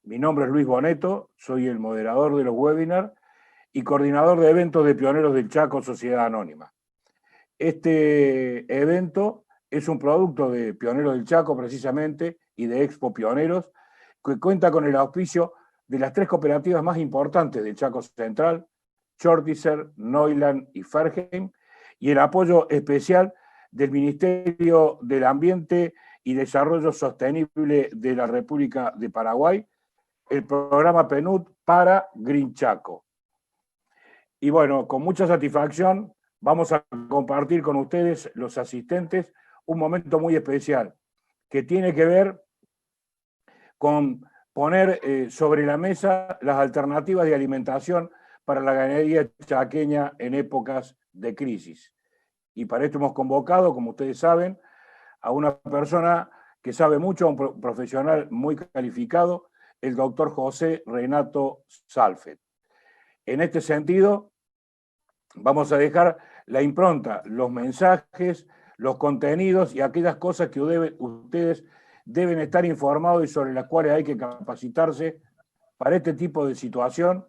Mi nombre es Luis Boneto, soy el moderador de los webinars y coordinador de eventos de Pioneros del Chaco, Sociedad Anónima. Este evento es un producto de Pioneros del Chaco, precisamente, y de Expo Pioneros, que cuenta con el auspicio de las 3 cooperativas más importantes del Chaco Central, Chortizer, Neuland y Ferheim, y el apoyo especial del Ministerio del Ambiente y Desarrollo Sostenible de la República de Paraguay, el programa PNUD para Green Chaco. Y bueno, con mucha satisfacción vamos a compartir con ustedes, los asistentes, un momento muy especial que tiene que ver con poner sobre la mesa las alternativas de alimentación para la ganadería chaqueña en épocas de crisis. Y para esto hemos convocado, como ustedes saben, a una persona que sabe mucho, a un profesional muy calificado, el doctor José Renato Salfet. En este sentido, vamos a dejar la impronta, los mensajes, los contenidos y aquellas cosas que ustedes deben estar informados y sobre las cuales hay que capacitarse para este tipo de situación,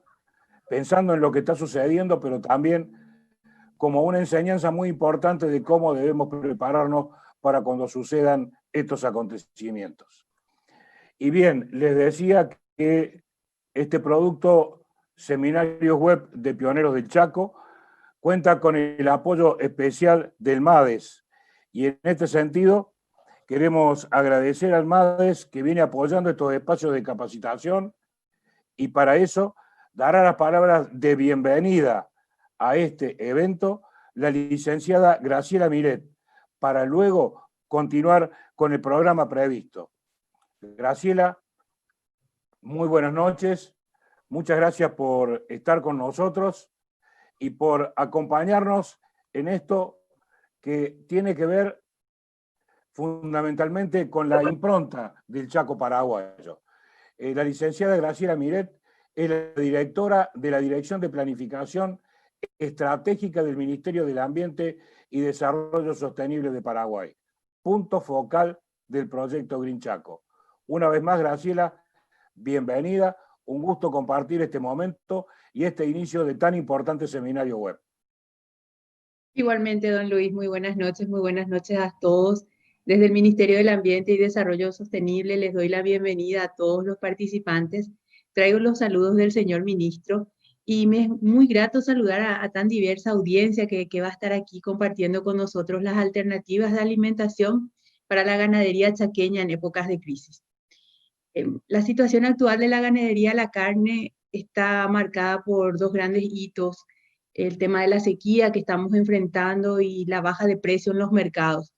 pensando en lo que está sucediendo, pero también como una enseñanza muy importante de cómo debemos prepararnos para cuando sucedan estos acontecimientos. Y bien, les decía que este producto, Seminarios Web de Pioneros del Chaco, cuenta con el apoyo especial del MADES. Y en este sentido, queremos agradecer al MADES que viene apoyando estos espacios de capacitación, y para eso dará las palabras de bienvenida a este evento la licenciada Graciela Miret, para luego continuar con el programa previsto. Graciela, muy buenas noches, muchas gracias por estar con nosotros y por acompañarnos en esto que tiene que ver fundamentalmente con la impronta del Chaco paraguayo. La licenciada Graciela Miret es la directora de la Dirección de Planificación Estratégica del Ministerio del Ambiente y Desarrollo Sostenible de Paraguay, punto focal del proyecto Green Chaco. Una vez más, Graciela, bienvenida, un gusto compartir este momento y este inicio de tan importante seminario web. Igualmente, don Luis, muy buenas noches a todos. Desde el Ministerio del Ambiente y Desarrollo Sostenible les doy la bienvenida a todos los participantes. Traigo los saludos del señor ministro y me es muy grato saludar a tan diversa audiencia que va a estar aquí compartiendo con nosotros las alternativas de alimentación para la ganadería chaqueña en épocas de crisis. La situación actual de la ganadería de la carne está marcada por 2 grandes hitos: el tema de la sequía que estamos enfrentando y la baja de precio en los mercados.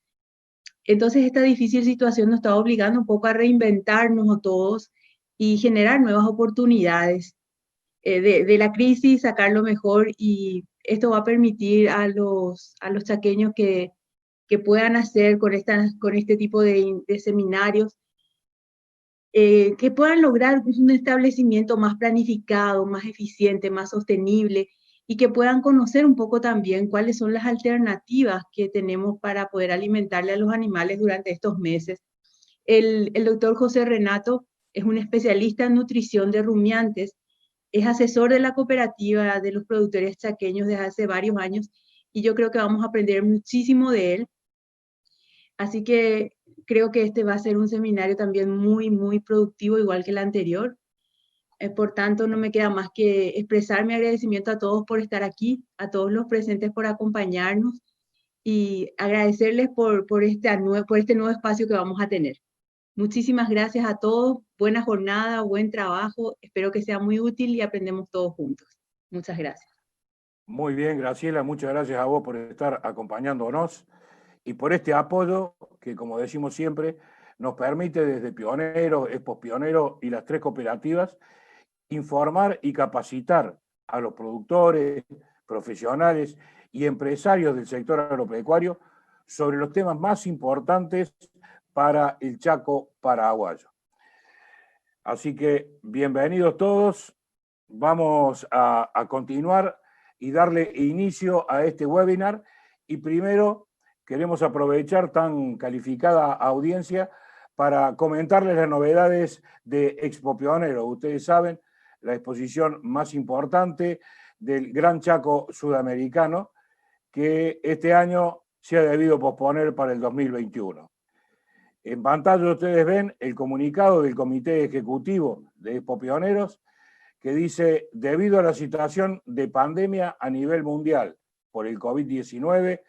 Entonces, esta difícil situación nos está obligando un poco a reinventarnos a todos y generar nuevas oportunidades. De la crisis sacar lo mejor, y esto va a permitir a los chaqueños que puedan hacer con este tipo de seminarios, que puedan lograr un establecimiento más planificado, más eficiente, más sostenible, y que puedan conocer un poco también cuáles son las alternativas que tenemos para poder alimentarle a los animales durante estos meses. El doctor José Renato es un especialista en nutrición de rumiantes, es asesor de la cooperativa de los productores chaqueños desde hace varios años, y yo creo que vamos a aprender muchísimo de él. Así que creo que este va a ser un seminario también muy, muy productivo, igual que el anterior. Por tanto, no me queda más que expresar mi agradecimiento a todos por estar aquí, a todos los presentes por acompañarnos, y agradecerles por este nuevo espacio que vamos a tener. Muchísimas gracias a todos, buena jornada, buen trabajo, espero que sea muy útil y aprendemos todos juntos. Muchas gracias. Muy bien, Graciela, muchas gracias a vos por estar acompañándonos y por este apoyo que, como decimos siempre, nos permite desde Pioneros, Expo Pioneros y las 3 cooperativas informar y capacitar a los productores, profesionales y empresarios del sector agropecuario sobre los temas más importantes para el Chaco paraguayo. Así que bienvenidos todos, vamos a continuar y darle inicio a este webinar, y primero queremos aprovechar tan calificada audiencia para comentarles las novedades de Expo Pionero. Ustedes saben, la exposición más importante del Gran Chaco Sudamericano, que este año se ha debido posponer para el 2021. En pantalla ustedes ven el comunicado del Comité Ejecutivo de Expo Pioneros, que dice: debido a la situación de pandemia a nivel mundial por el COVID-19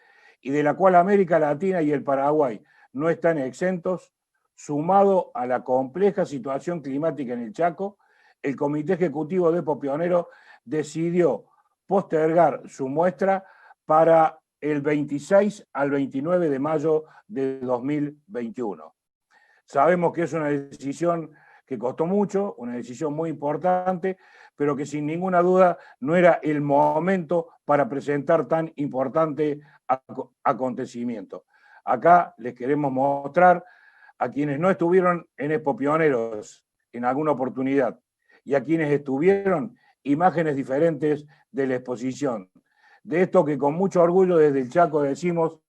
y de la cual América Latina y el Paraguay no están exentos, sumado a la compleja situación climática en el Chaco, el Comité Ejecutivo de Expo Pioneros decidió postergar su muestra para el 26 al 29 de mayo de 2021. Sabemos que es una decisión que costó mucho, una decisión muy importante, pero que sin ninguna duda no era el momento para presentar tan importante acontecimiento. Acá les queremos mostrar a quienes no estuvieron en Expo Pioneros en alguna oportunidad y a quienes estuvieron, imágenes diferentes de la exposición. De esto que con mucho orgullo desde el Chaco decimos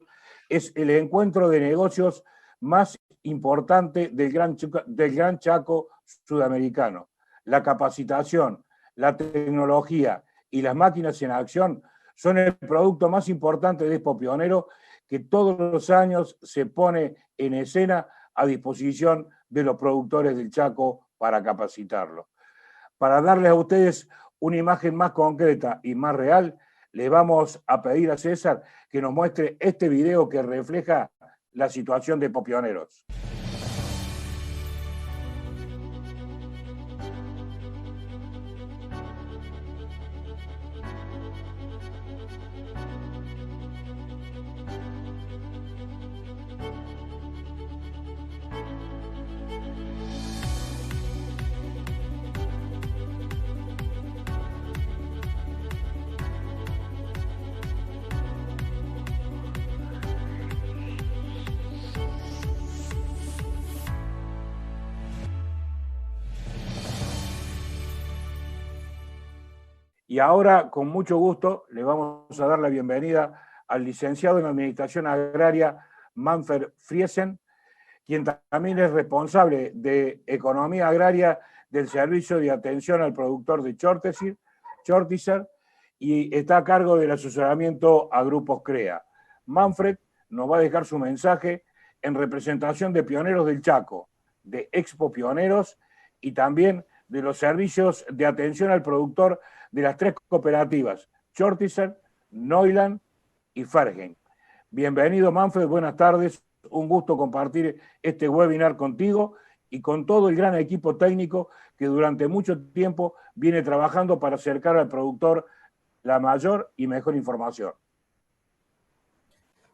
es el encuentro de negocios más importante del Gran Chaco Sudamericano. La capacitación, la tecnología y las máquinas en acción son el producto más importante de Expo Pionero, que todos los años se pone en escena a disposición de los productores del Chaco para capacitarlos. Para darles a ustedes una imagen más concreta y más real, les vamos a pedir a César que nos muestre este video que refleja la situación de Expo Pioneros. Y ahora, con mucho gusto, le vamos a dar la bienvenida al licenciado en Administración Agraria, Manfred Friesen, quien también es responsable de Economía Agraria del Servicio de Atención al Productor de Chortizer, y está a cargo del asesoramiento a grupos CREA. Manfred nos va a dejar su mensaje en representación de Pioneros del Chaco, de Expo Pioneros y también de los servicios de atención al productor de las tres cooperativas, Chortizer, Neuland y Fergen. Bienvenido, Manfred, buenas tardes. Un gusto compartir este webinar contigo y con todo el gran equipo técnico que durante mucho tiempo viene trabajando para acercar al productor la mayor y mejor información.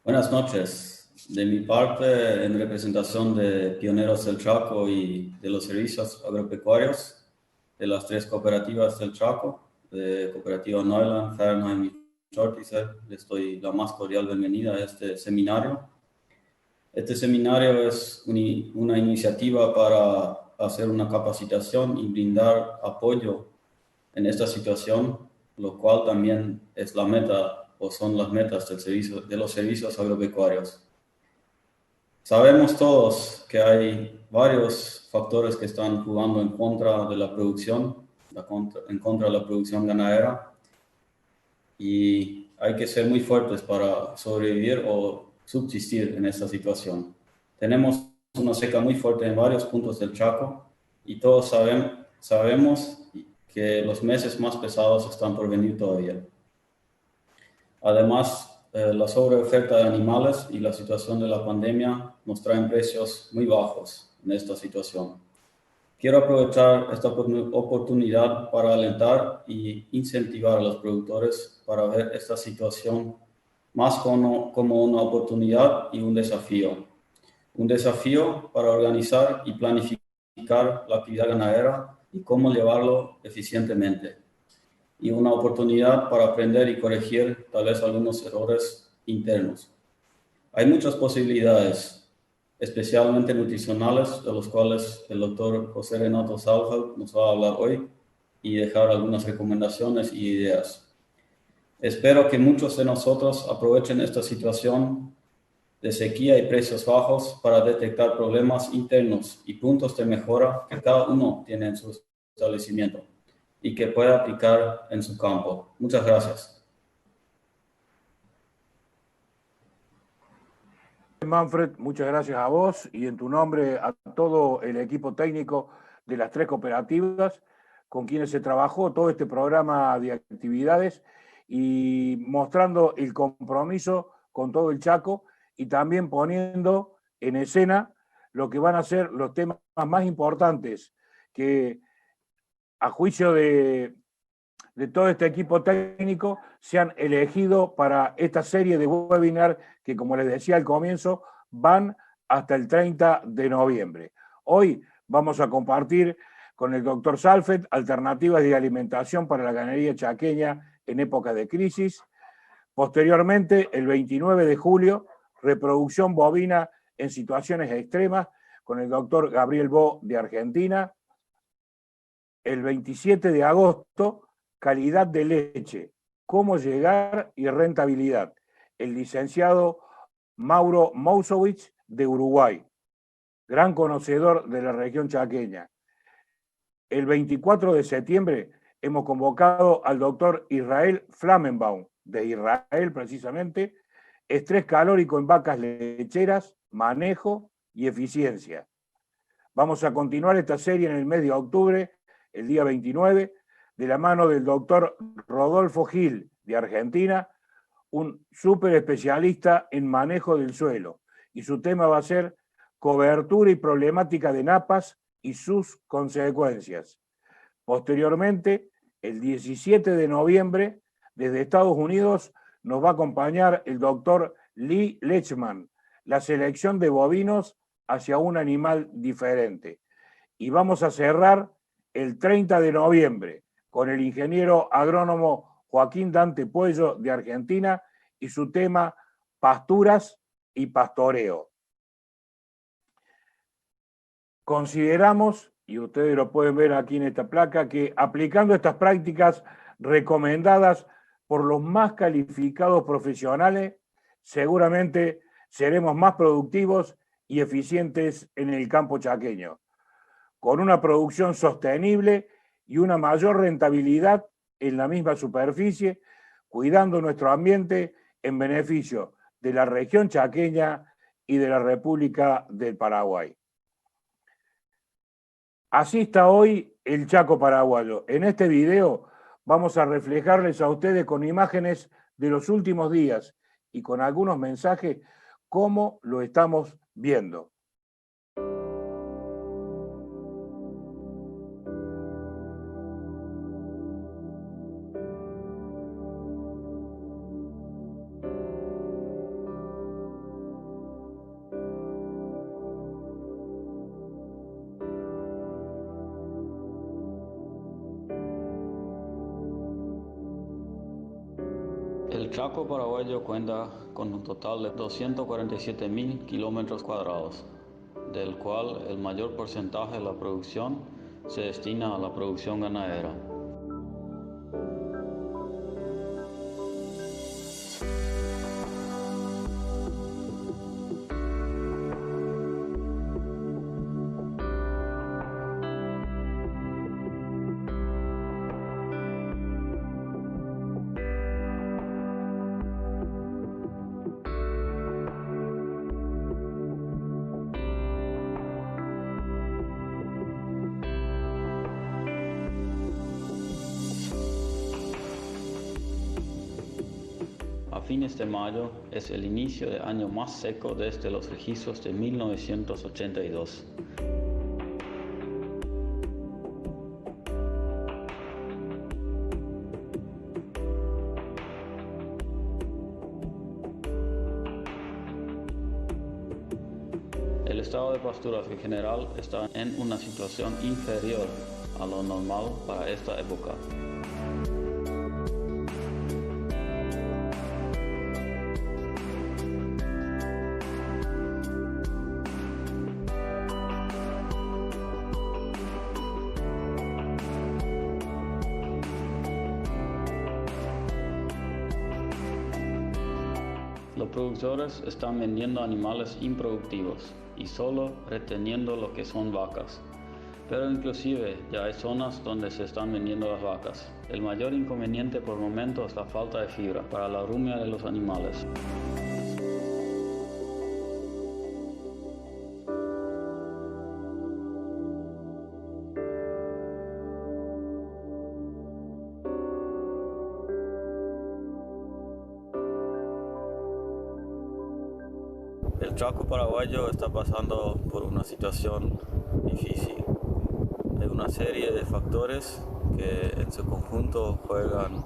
Buenas noches. De mi parte, en representación de Pioneros del Chaco y de los servicios agropecuarios de las tres cooperativas del Chaco, de Cooperativa Neuland, Fernheim y Chortizer, les doy la más cordial bienvenida a este seminario. Este seminario es una iniciativa para hacer una capacitación y brindar apoyo en esta situación, lo cual también es la meta o son las metas de los servicios agropecuarios. Sabemos todos que hay varios factores que están jugando en contra de la producción, en contra de la producción ganadera, y hay que ser muy fuertes para sobrevivir o subsistir en esta situación. Tenemos una seca muy fuerte en varios puntos del Chaco y todos sabemos que los meses más pesados están por venir todavía. Además, la sobreoferta de animales y la situación de la pandemia nos traen precios muy bajos en esta situación. Quiero aprovechar esta oportunidad para alentar y incentivar a los productores para ver esta situación más como una oportunidad y un desafío. Un desafío para organizar y planificar la actividad ganadera y cómo llevarlo eficientemente. Y una oportunidad para aprender y corregir tal vez algunos errores internos. Hay muchas posibilidades, especialmente nutricionales, de los cuales el doctor José Renato Saalfeld nos va a hablar hoy y dejar algunas recomendaciones y ideas. Espero que muchos de nosotros aprovechen esta situación de sequía y precios bajos para detectar problemas internos y puntos de mejora que cada uno tiene en su establecimiento y que pueda aplicar en su campo. Muchas gracias. Manfred, muchas gracias a vos y en tu nombre a todo el equipo técnico de las 3 cooperativas con quienes se trabajó todo este programa de actividades y mostrando el compromiso con todo el Chaco y también poniendo en escena lo que van a ser los temas más importantes que a juicio de todo este equipo técnico se han elegido para esta serie de webinar que, como les decía al comienzo, van hasta el 30 de noviembre. Hoy vamos a compartir con el doctor Salfet alternativas de alimentación para la ganadería chaqueña en época de crisis. Posteriormente, el 29 de julio, reproducción bovina en situaciones extremas con el doctor Gabriel Bo de Argentina. El 27 de agosto, calidad de leche, cómo llegar y rentabilidad. El licenciado Mauro Mousowitz de Uruguay, gran conocedor de la región chaqueña. El 24 de septiembre hemos convocado al doctor Israel Flammenbaum, de Israel precisamente, estrés calórico en vacas lecheras, manejo y eficiencia. Vamos a continuar esta serie en el mes de octubre, el día 29, de la mano del doctor Rodolfo Gil, de Argentina, un súper especialista en manejo del suelo. Y su tema va a ser cobertura y problemática de napas y sus consecuencias. Posteriormente, el 17 de noviembre, desde Estados Unidos, nos va a acompañar el doctor Lee Lechman, la selección de bovinos hacia un animal diferente. Y vamos a cerrar el 30 de noviembre con el ingeniero agrónomo Joaquín Dante Puello de Argentina y su tema pasturas y pastoreo. Consideramos, y ustedes lo pueden ver aquí en esta placa, que aplicando estas prácticas recomendadas por los más calificados profesionales, seguramente seremos más productivos y eficientes en el campo chaqueño, con una producción sostenible y una mayor rentabilidad en la misma superficie, cuidando nuestro ambiente en beneficio de la región chaqueña y de la República del Paraguay. Así está hoy el Chaco paraguayo. En este video vamos a reflejarles a ustedes con imágenes de los últimos días y con algunos mensajes cómo lo estamos viendo. El Chaco paraguayo cuenta con un total de 247.000 kilómetros cuadrados, del cual el mayor porcentaje de la producción se destina a la producción ganadera. A fines de mayo es el inicio de año más seco desde los registros de 1982. El estado de pasturas en general está en una situación inferior a lo normal para esta época. los productores están vendiendo animales improductivos y solo reteniendo lo que son vacas. Pero inclusive ya hay zonas donde se están vendiendo las vacas. El mayor inconveniente por el momento es la falta de fibra para la rumia de los animales. El Chaco paraguayo está pasando por una situación difícil. Hay una serie de factores que en su conjunto juegan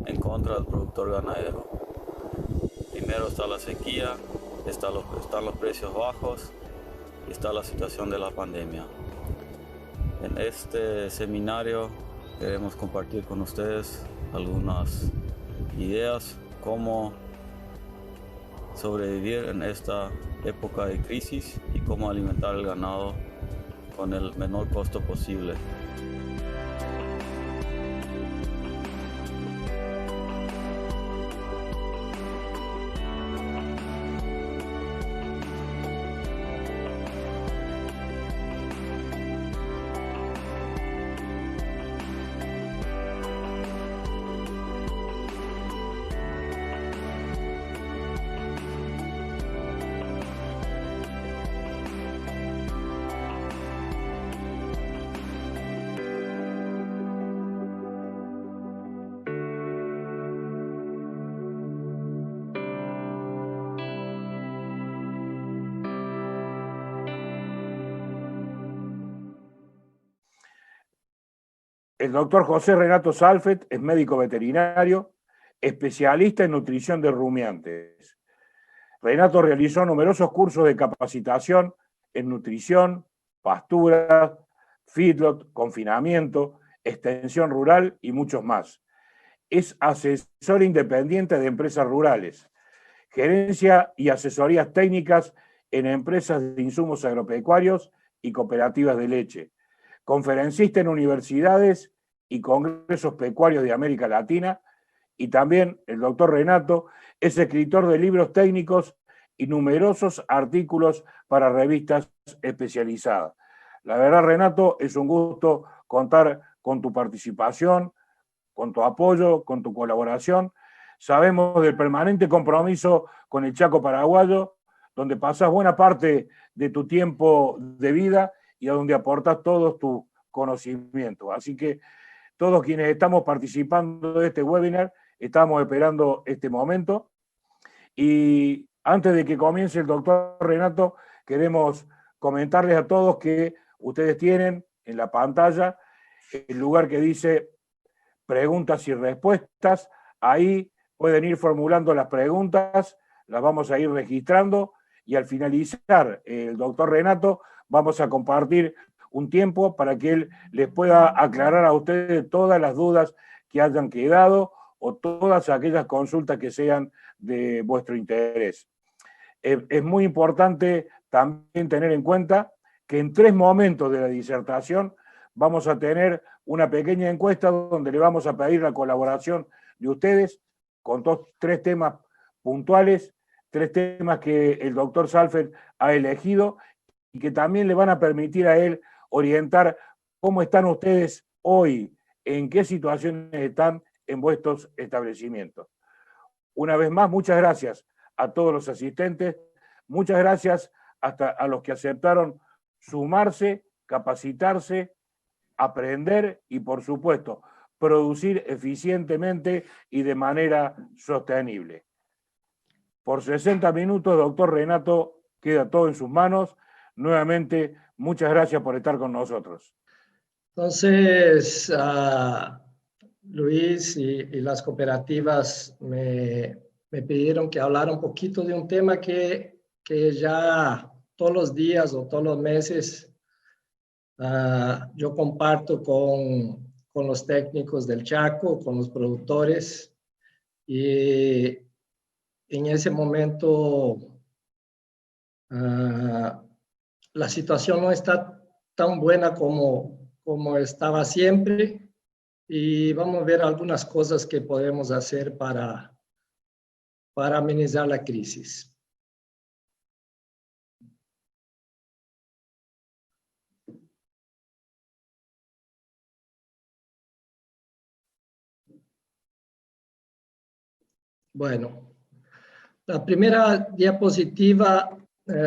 en contra del productor ganadero. Primero está la sequía, están los precios bajos y está la situación de la pandemia. En este seminario queremos compartir con ustedes algunas ideas cómo sobrevivir en esta época de crisis y cómo alimentar el ganado con el menor costo posible. El doctor José Renato Salfet es médico veterinario, especialista en nutrición de rumiantes. Renato realizó numerosos cursos de capacitación en nutrición, pastura, feedlot, confinamiento, extensión rural y muchos más. Es asesor independiente de empresas rurales, gerencia y asesorías técnicas en empresas de insumos agropecuarios y cooperativas de leche, conferencista en universidades y congresos pecuarios de América Latina, y también el doctor Renato es escritor de libros técnicos y numerosos artículos para revistas especializadas. La verdad, Renato, es un gusto contar con tu participación, con tu apoyo, con tu colaboración. Sabemos del permanente compromiso con el Chaco paraguayo, donde pasas buena parte de tu tiempo de vida y a donde aportas todos tus conocimientos. Así que todos quienes estamos participando de este webinar, estamos esperando este momento. Y antes de que comience el doctor Renato, queremos comentarles a todos que ustedes tienen en la pantalla el lugar que dice preguntas y respuestas. Ahí pueden ir formulando las preguntas, las vamos a ir registrando y al finalizar el doctor Renato vamos a compartir un tiempo para que él les pueda aclarar a ustedes todas las dudas que hayan quedado o todas aquellas consultas que sean de vuestro interés. Es muy importante también tener en cuenta que en 3 momentos de la disertación vamos a tener una pequeña encuesta donde le vamos a pedir la colaboración de ustedes con 3 temas puntuales, 3 temas que el doctor Salfet ha elegido y que también le van a permitir a él orientar cómo están ustedes hoy, en qué situaciones están en vuestros establecimientos. Una vez más, muchas gracias a todos los asistentes, muchas gracias hasta a los que aceptaron sumarse, capacitarse, aprender y, por supuesto, producir eficientemente y de manera sostenible. Por 60 minutos, doctor Renato, queda todo en sus manos. Nuevamente, muchas gracias por estar con nosotros. Entonces, Luis y las cooperativas me pidieron que hablara un poquito de un tema que ya todos los días o todos los meses yo comparto con los técnicos del Chaco, con los productores, y en ese momento la situación no está tan buena como estaba siempre, y vamos a ver algunas cosas que podemos hacer para para amenizar la crisis. Bueno, la primera diapositiva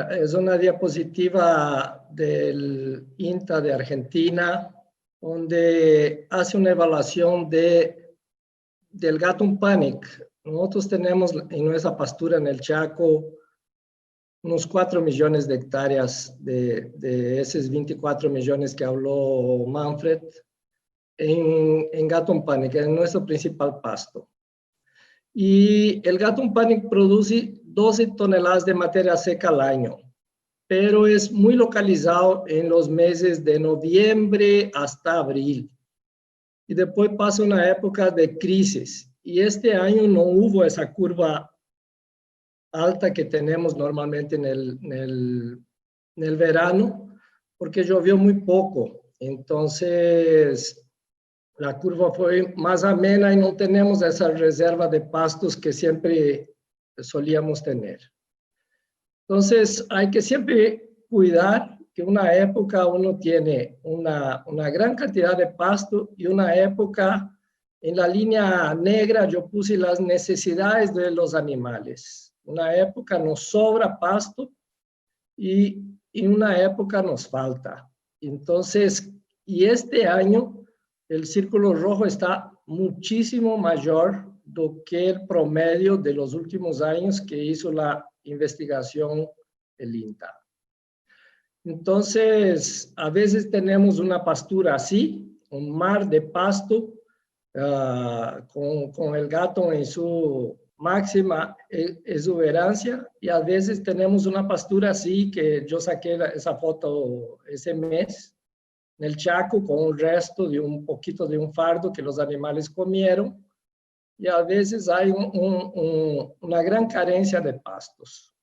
es una diapositiva del INTA de Argentina, donde hace una evaluación del Gatun Panic. Nosotros tenemos en nuestra pastura en el Chaco unos 4 millones de hectáreas de esos 24 millones que habló Manfred en Gatun Panic, es nuestro principal pasto. Y el Gatun Panic produce 12 toneladas de materia seca al año, pero es muy localizado en los meses de noviembre hasta abril. Y después pasa una época de crisis. Y este año no hubo esa curva alta que tenemos normalmente en el verano, porque llovió muy poco. Entonces, la curva fue más amena y no tenemos esa reserva de pastos que siempre solíamos tener. Entonces, hay que siempre cuidar que una época uno tiene una gran cantidad de pasto y una época en la línea negra yo puse las necesidades de los animales. Una época nos sobra pasto y una época nos falta. Entonces, y este año el círculo rojo está muchísimo mayor do que el promedio de los últimos años que hizo la investigación el INTA. Entonces, a veces tenemos una pastura así, un mar de pasto, con el gato en su máxima exuberancia, y a veces tenemos una pastura así, que yo saqué esa foto ese mes, en el Chaco, con un resto de un poquito de un fardo que los animales comieron, y a veces hay una gran carencia de pastos.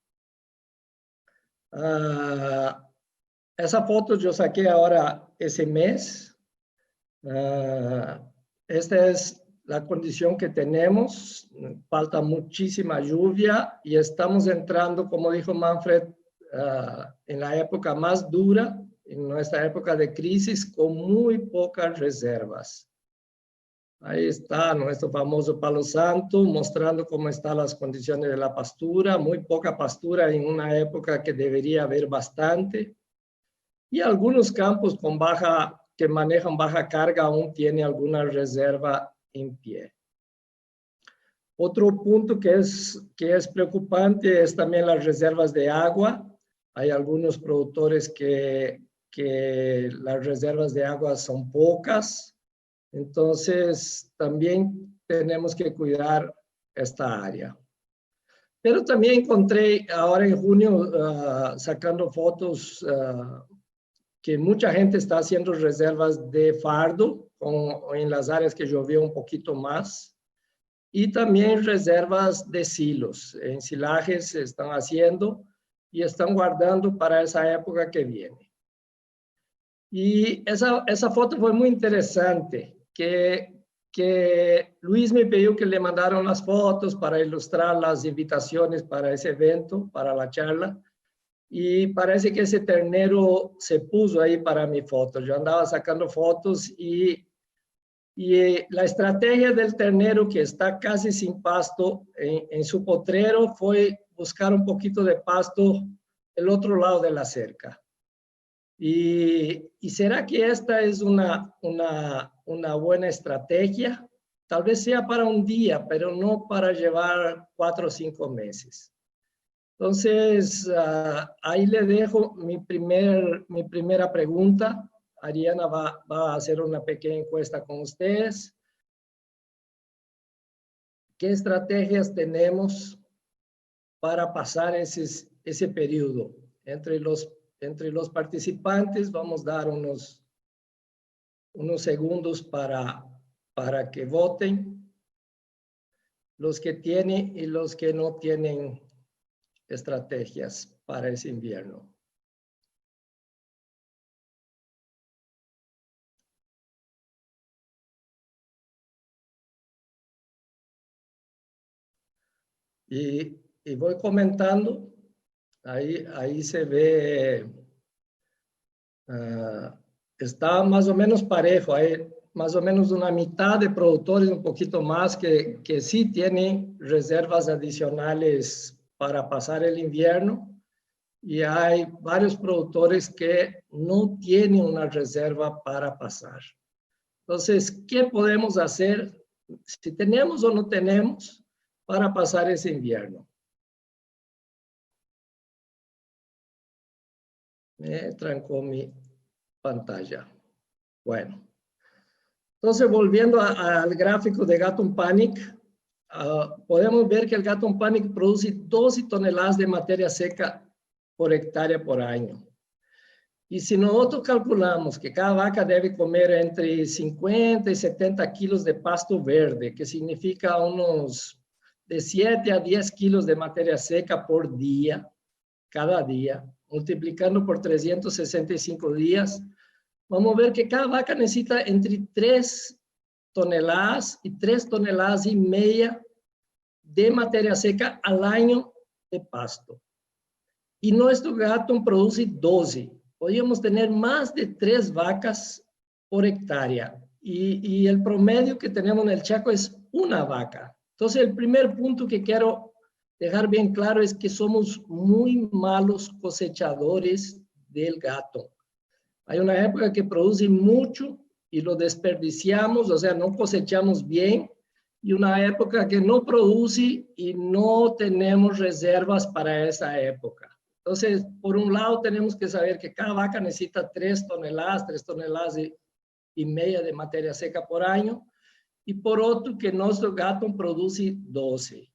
Esa foto yo saqué ahora ese mes. Esta es la condición que tenemos. Falta muchísima lluvia y estamos entrando, como dijo Manfred, en la época más dura, en nuestra época de crisis, con muy pocas reservas. Ahí está nuestro famoso palo santo, mostrando cómo están las condiciones de la pastura. Muy poca pastura en una época que debería haber bastante. Y algunos campos que manejan baja carga aún tienen alguna reserva en pie. Otro punto que es preocupante es también las reservas de agua. Hay algunos productores que las reservas de agua son pocas. Entonces, también tenemos que cuidar esta área. Pero también encontré ahora en junio, sacando fotos, que mucha gente está haciendo reservas de fardo en las áreas que llovió un poquito más. Y también reservas de silos. En silajes se están haciendo y están guardando para esa época que viene. Y esa foto fue muy interesante, que Luis me pidió que le mandaran las fotos para ilustrar las invitaciones para ese evento, para la charla, y parece que ese ternero se puso ahí para mi foto. Yo andaba sacando fotos y la estrategia del ternero, que está casi sin pasto en su potrero, fue buscar un poquito de pasto el otro lado de la cerca. ¿Y será que esta es una buena estrategia? Tal vez sea para un día, pero no para llevar 4 o 5 meses. Entonces, ahí le dejo mi primera pregunta. Ariana va a hacer una pequeña encuesta con ustedes. ¿Qué estrategias tenemos para pasar ese periodo? Entre los participantes vamos a dar unos segundos para que voten, los que tienen y los que no tienen estrategias para ese invierno. Y voy comentando, ahí se ve, está más o menos parejo, hay más o menos una mitad de productores, un poquito más, que sí tienen reservas adicionales para pasar el invierno, y hay varios productores que no tienen una reserva para pasar. Entonces, ¿qué podemos hacer, si tenemos o no tenemos, para pasar ese invierno? Me trancó mi pantalla. Bueno. Entonces, volviendo al gráfico de Gatun Panic, podemos ver que el Gatun Panic produce 12 toneladas de materia seca por hectárea por año. Y si nosotros calculamos que cada vaca debe comer entre 50 y 70 kilos de pasto verde, que significa unos de 7 a 10 kilos de materia seca por día, cada día, multiplicando por 365 días, vamos a ver que cada vaca necesita entre 3 toneladas y 3 toneladas y media de materia seca al año de pasto. Y nuestro Gatun produce 12. Podríamos tener más de 3 vacas por hectárea. Y el promedio que tenemos en el Chaco es una vaca. Entonces, el primer punto que quiero dejar bien claro es que somos muy malos cosechadores del Gatun. Hay una época que produce mucho y lo desperdiciamos, o sea, no cosechamos bien, y una época que no produce y no tenemos reservas para esa época. Entonces, por un lado, tenemos que saber que cada vaca necesita 3 toneladas y media de materia seca por año, y por otro, que nuestro Gatun produce 12.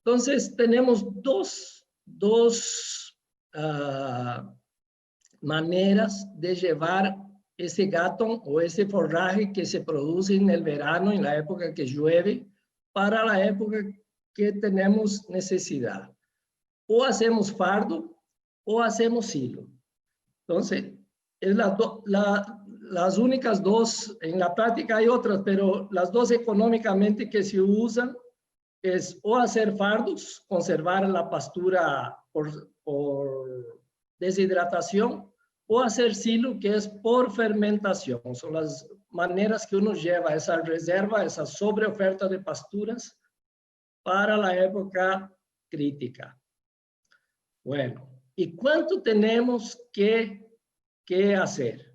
Entonces, tenemos dos maneras de llevar ese Gatun o ese forraje que se produce en el verano, en la época que llueve, para la época que tenemos necesidad. O hacemos fardo o hacemos silo. Entonces, es las únicas dos, en la práctica hay otras, pero las dos económicamente que se usan es o hacer fardos, conservar la pastura por deshidratación, o hacer silo, que es por fermentación. Son las maneras que uno lleva esa reserva, esa sobreoferta de pasturas para la época crítica. Bueno, ¿y cuánto tenemos que hacer?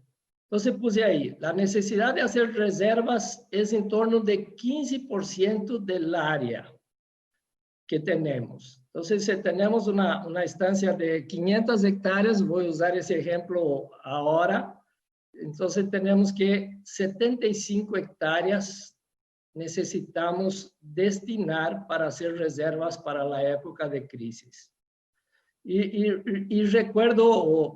Entonces puse ahí, la necesidad de hacer reservas es en torno de 15% del área que tenemos. Entonces, si tenemos una estancia de 500 hectáreas, voy a usar ese ejemplo ahora, entonces tenemos que 75 hectáreas necesitamos destinar para hacer reservas para la época de crisis. Y recuerdo,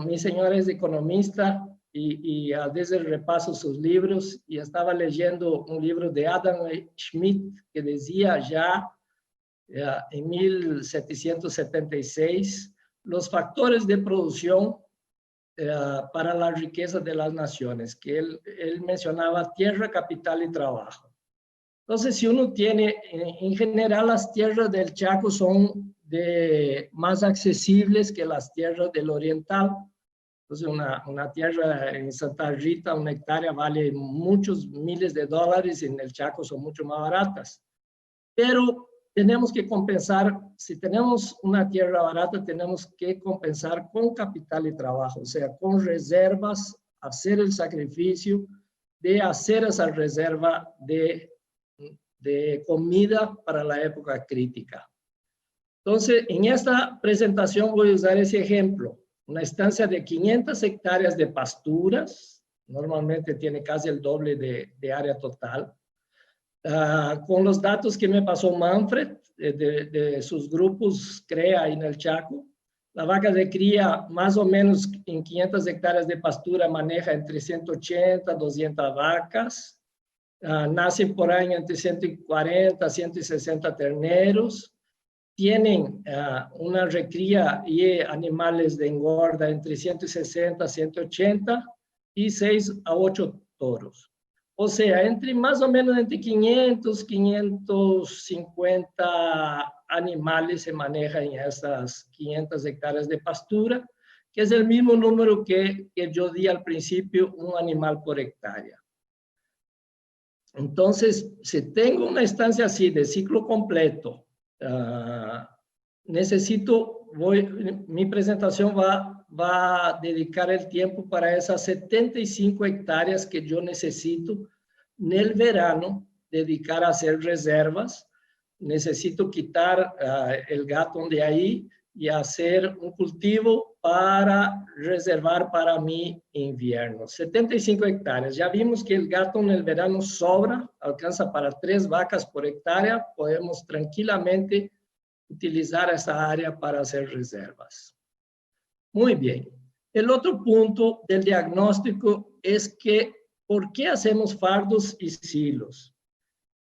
mi señora es economista y a veces repaso sus libros, y estaba leyendo un libro de Adam Smith que decía ya en 1776 los factores de producción para la riqueza de las naciones, que él mencionaba tierra, capital y trabajo. Entonces, si uno tiene, en general las tierras del Chaco son más accesibles que las tierras del oriental. Entonces, una tierra en Santa Rita, una hectárea vale muchos miles de dólares, y en el Chaco son mucho más baratas. Pero tenemos que compensar, si tenemos una tierra barata, tenemos que compensar con capital y trabajo, o sea, con reservas, hacer el sacrificio de hacer esa reserva de comida para la época crítica. Entonces, en esta presentación voy a usar ese ejemplo, una estancia de 500 hectáreas de pasturas, normalmente tiene casi el doble de área total, con los datos que me pasó Manfred de sus grupos CREA en el Chaco. La vaca de cría, más o menos en 500 hectáreas de pastura, maneja entre 180 a 200 vacas. Nacen por año entre 140 a 160 terneros. Tienen una recría y animales de engorda entre 160 a 180 y 6 a 8 toros. O sea, más o menos entre 500, 550 animales se manejan en estas 500 hectáreas de pastura, que es el mismo número que yo di al principio, un animal por hectárea. Entonces, si tengo una estancia así de ciclo completo, mi presentación va a dedicar el tiempo para esas 75 hectáreas que yo necesito en el verano, dedicar a hacer reservas. Necesito quitar el gato de ahí y hacer un cultivo para reservar para mi invierno. 75 hectáreas. Ya vimos que el gato en el verano sobra, alcanza para 3 vacas por hectárea. Podemos tranquilamente utilizar esa área para hacer reservas. Muy bien. El otro punto del diagnóstico es que, ¿por qué hacemos fardos y silos?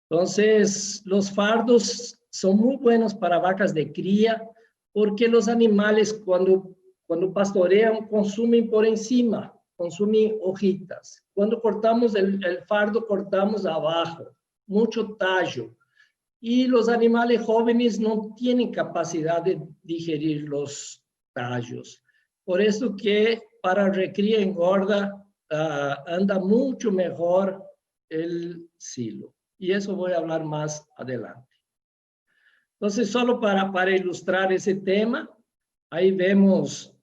Entonces, los fardos son muy buenos para vacas de cría, porque los animales cuando pastorean consumen por encima, consumen hojitas. Cuando cortamos el fardo, cortamos abajo, mucho tallo. Y los animales jóvenes no tienen capacidad de digerir los tallos. Por eso que para recría engorda anda mucho mejor el silo. Y eso voy a hablar más adelante. Entonces, solo para ilustrar ese tema, ahí vemos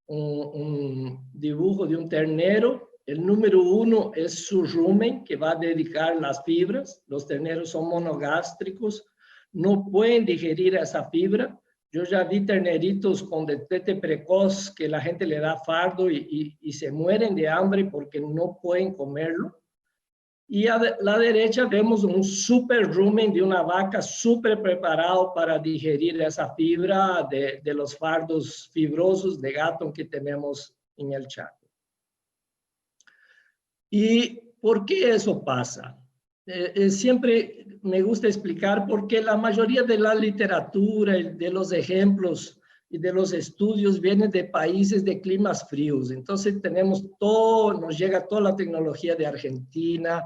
un dibujo de un ternero. El número 1 es su rumen, que va a dedicar las fibras. Los terneros son monogástricos, no pueden digerir esa fibra. Yo ya vi terneritos con destete precoz que la gente le da fardo y se mueren de hambre porque no pueden comerlo. Y a la derecha vemos un super rumen de una vaca súper preparado para digerir esa fibra de los fardos fibrosos de gato que tenemos en el Chaco. ¿Y por qué eso pasa? Siempre me gusta explicar porque la mayoría de la literatura, de los ejemplos y de los estudios vienen de países de climas fríos. Entonces nos llega toda la tecnología de Argentina,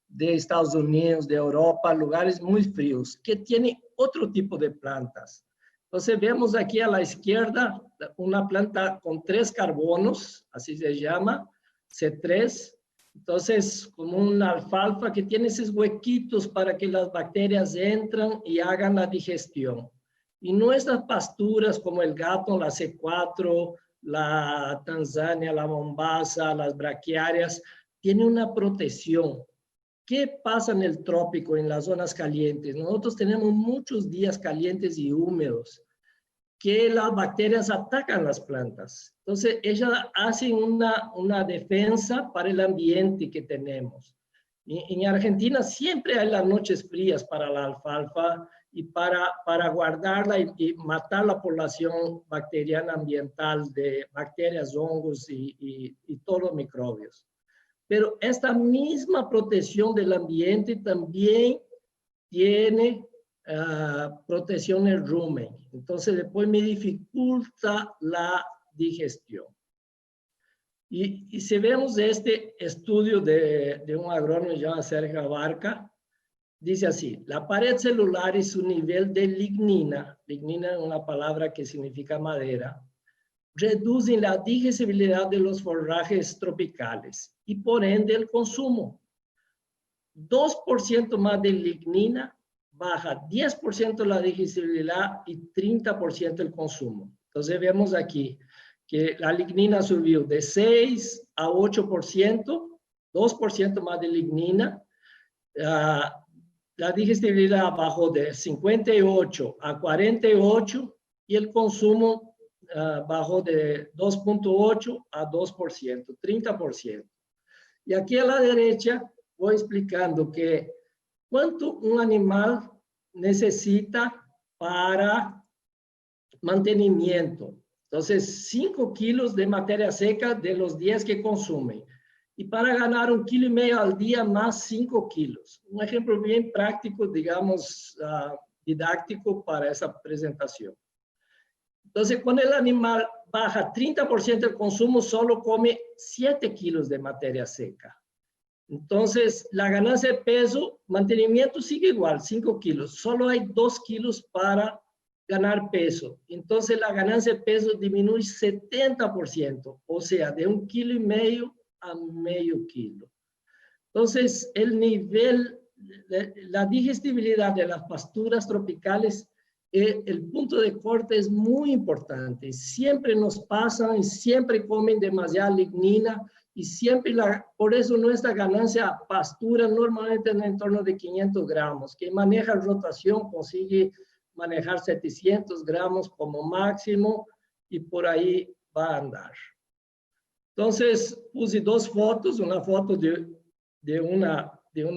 de Estados Unidos, de Europa, lugares muy fríos, que tienen otro tipo de plantas. Entonces vemos aquí a la izquierda una planta con 3 carbonos, así se llama, C3. Entonces, como una alfalfa que tiene esos huequitos para que las bacterias entran y hagan la digestión. Y nuestras pasturas como el gato, la C4, la Tanzania, la Mombasa, las braquiarias, tienen una protección. ¿Qué pasa en el trópico, en las zonas calientes? Nosotros tenemos muchos días calientes y húmedos que las bacterias atacan las plantas. Entonces, ellas hacen una defensa para el ambiente que tenemos. En Argentina siempre hay las noches frías para la alfalfa y para guardarla y matar la población bacteriana ambiental de bacterias, hongos y todos los microbios. Pero esta misma protección del ambiente también tiene protección el rumen. Entonces después me dificulta la digestión. Y si vemos este estudio de un agrónomo llamado Sergio Abarca, dice así: la pared celular y su nivel de lignina es una palabra que significa madera, reducen la digestibilidad de los forrajes tropicales y por ende el consumo. 2% más de lignina baja 10% la digestibilidad y 30% el consumo. Entonces vemos aquí que la lignina subió de 6 a 8%, 2% más de lignina. La digestibilidad bajó de 58 a 48 y el consumo bajó de 2.8 a 2%, 30%. Y aquí a la derecha voy explicando que cuánto un animal necesita para mantenimiento. Entonces, 5 kilos de materia seca de los 10 que consumen. Y para ganar 1,5 kilos al día más 5 kilos. Un ejemplo bien práctico, digamos, didáctico para esa presentación. Entonces, cuando el animal baja 30% del consumo, solo come 7 kilos de materia seca. Entonces, la ganancia de peso, mantenimiento sigue igual, 5 kilos. Solo hay 2 kilos para ganar peso. Entonces, la ganancia de peso disminuye 70%, o sea, de 1,5 kilos a medio kilo. Entonces, el nivel, la digestibilidad de las pasturas tropicales, el punto de corte es muy importante. Siempre nos pasan y siempre comen demasiada lignina y siempre, por eso nuestra ganancia a pastura normalmente en el torno de 500 gramos. Quien maneja rotación consigue manejar 700 gramos como máximo y por ahí va a andar. Entonces, puse 2 fotos, una foto de una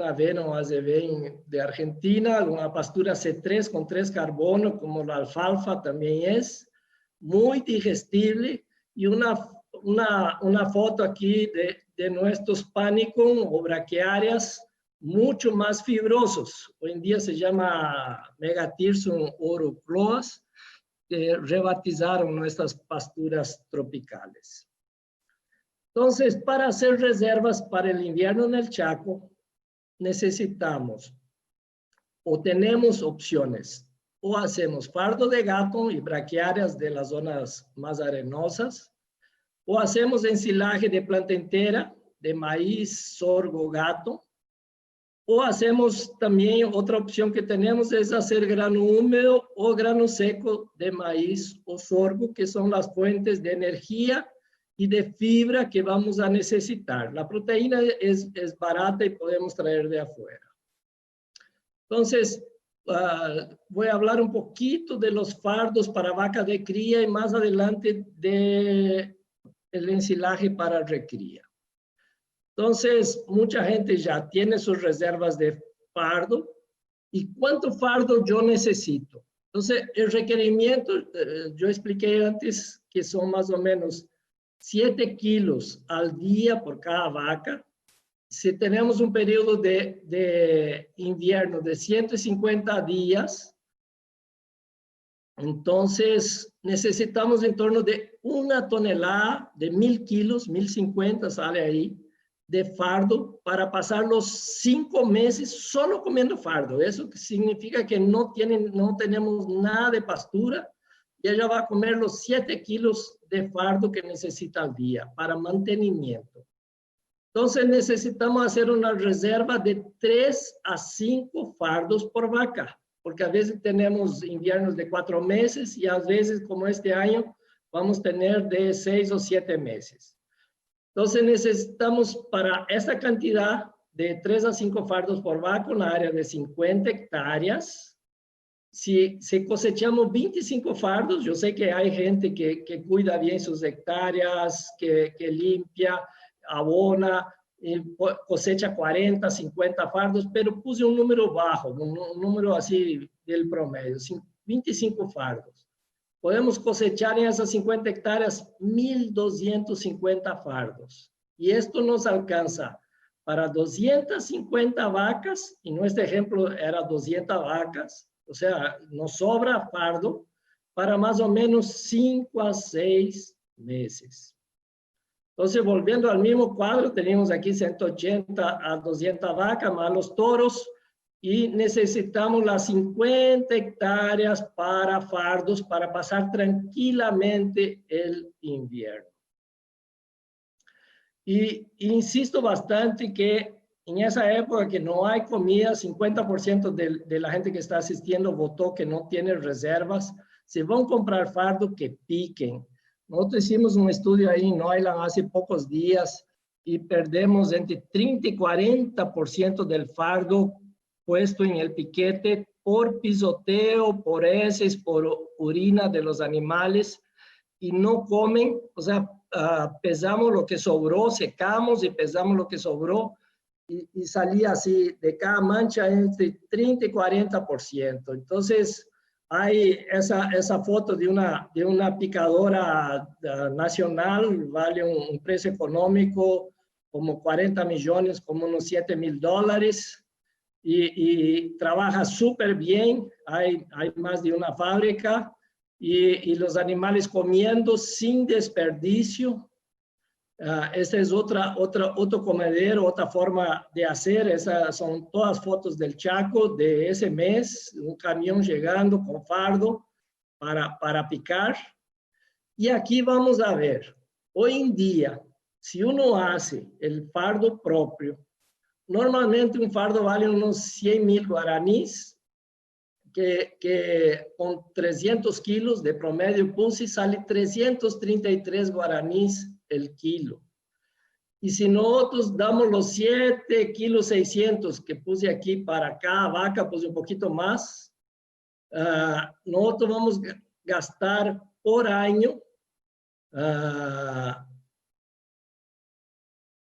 avena o AZV de Argentina, una pastura C3 con 3 carbono, como la alfalfa también es, muy digestible, y una foto aquí de nuestros panicum o braquiarias mucho más fibrosos. Hoy en día se llama Megatirsun orocloas, que rebatizaron nuestras pasturas tropicales. Entonces, para hacer reservas para el invierno en el Chaco, necesitamos o tenemos opciones, o hacemos fardo de gato y braquiarias de las zonas más arenosas, o hacemos ensilaje de planta entera, de maíz, sorgo, gato, o hacemos también, otra opción que tenemos es hacer grano húmedo o grano seco de maíz o sorgo, que son las fuentes de energía y de fibra que vamos a necesitar. La proteína es barata y podemos traer de afuera. Entonces, voy a hablar un poquito de los fardos para vaca de cría y más adelante de el ensilaje para recría. Entonces, mucha gente ya tiene sus reservas de fardo. ¿Y cuánto fardo yo necesito? Entonces, el requerimiento, yo expliqué antes que son más o menos 7 kilos al día por cada vaca. Si tenemos un periodo de invierno de 150 días, entonces necesitamos en torno de 1 tonelada de 1,000 kilos, 1,050 sale ahí, de fardo para pasar los 5 meses solo comiendo fardo. Eso significa que no tenemos nada de pastura y ella va a comer los 7 kilos de fardo que necesita al día para mantenimiento. Entonces necesitamos hacer una reserva de 3 a 5 fardos por vaca, porque a veces tenemos inviernos de 4 meses y a veces, como este año, vamos a tener de 6 o 7 meses. Entonces necesitamos para esta cantidad de 3 a 5 fardos por vaca, una área de 50 hectáreas. Si cosechamos 25 fardos, yo sé que hay gente que cuida bien sus hectáreas, que limpia, abona, cosecha 40, 50 fardos, pero puse un número bajo, un número así del promedio, 25 fardos. Podemos cosechar en esas 50 hectáreas 1,250 fardos. Y esto nos alcanza para 250 vacas, y nuestro ejemplo era 200 vacas, o sea, nos sobra fardo para más o menos 5 a 6 meses. Entonces, volviendo al mismo cuadro, tenemos aquí 180 a 200 vacas más los toros, y necesitamos las 50 hectáreas para fardos para pasar tranquilamente el invierno. Y insisto bastante que en esa época que no hay comida, 50% de la gente que está asistiendo votó que no tiene reservas. Si van a comprar fardo, que piquen. Nosotros hicimos un estudio ahí en Neuland hace pocos días y perdemos entre 30 y 40% del fardo puesto en el piquete por pisoteo, por heces, por orina de los animales, y no comen. O sea, pesamos lo que sobró, secamos y pesamos lo que sobró, y salía así de cada mancha entre 30 y 40%. Entonces, hay esa foto de una picadora nacional, vale un precio económico como 40 millones, como unos $7,000. Y trabaja súper bien, hay más de una fábrica, y los animales comiendo sin desperdicio. Esta es otro comedero, otra forma de hacer. Esas son todas fotos del Chaco de ese mes, un camión llegando con fardo para picar. Y aquí vamos a ver, hoy en día, si uno hace el fardo propio, normalmente un fardo vale unos 100.000 guaraníes, que con 300 kilos de promedio puse sale 333 guaraníes el kilo. Y si nosotros damos los 7 kilos 600 que puse aquí para cada vaca, puse un poquito más, nosotros vamos a gastar por año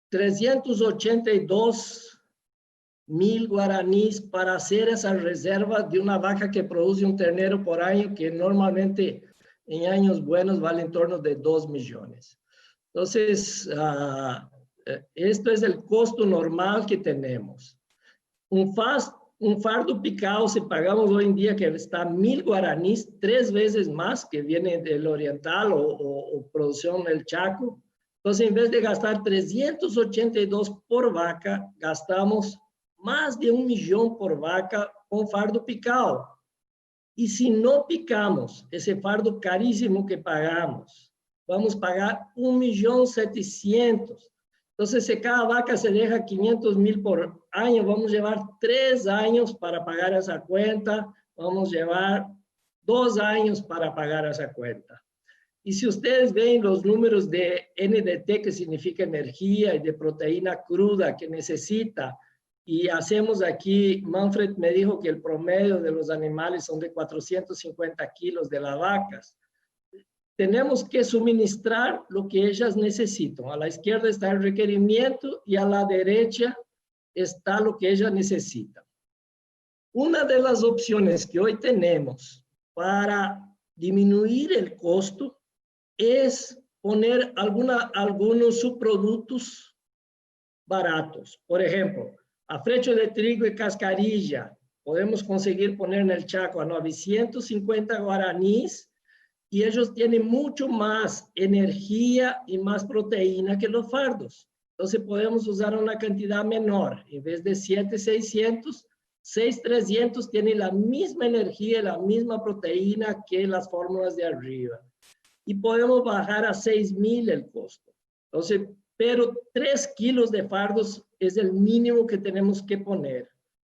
382.000 guaraníes para hacer esa reserva de una vaca que produce un ternero por año, que normalmente en años buenos vale en torno de 2 millones. Entonces, esto es el costo normal que tenemos. Un fardo picado, si pagamos hoy en día que está 1.000 guaraníes, 3 veces más que viene del oriental o producción del Chaco. Entonces, en vez de gastar 382 por vaca, gastamos más de 1 millón por vaca con fardo picado. Y si no picamos ese fardo carísimo que pagamos, vamos a pagar 1.700.000. Entonces, si cada vaca se deja 500.000 por año, vamos a llevar 3 años para pagar esa cuenta, vamos a llevar 2 años para pagar esa cuenta. Y si ustedes ven los números de NDT, que significa energía, y de proteína cruda que necesita, y hacemos aquí, Manfred me dijo que el promedio de los animales son de 450 kilos de las vacas. Tenemos que suministrar lo que ellas necesitan. A la izquierda está el requerimiento y a la derecha está lo que ellas necesitan. Una de las opciones que hoy tenemos para disminuir el costo es poner algunos subproductos baratos. Por ejemplo, afrecho de trigo y cascarilla. Podemos conseguir poner en el Chaco a 950 guaraníes, y ellos tienen mucho más energía y más proteína que los fardos. Entonces podemos usar una cantidad menor. En vez de 7,600, 6,300 tienen la misma energía y la misma proteína que las fórmulas de arriba. Y podemos bajar a 6.000 el costo. Entonces, pero 3 kilos de fardos es el mínimo que tenemos que poner.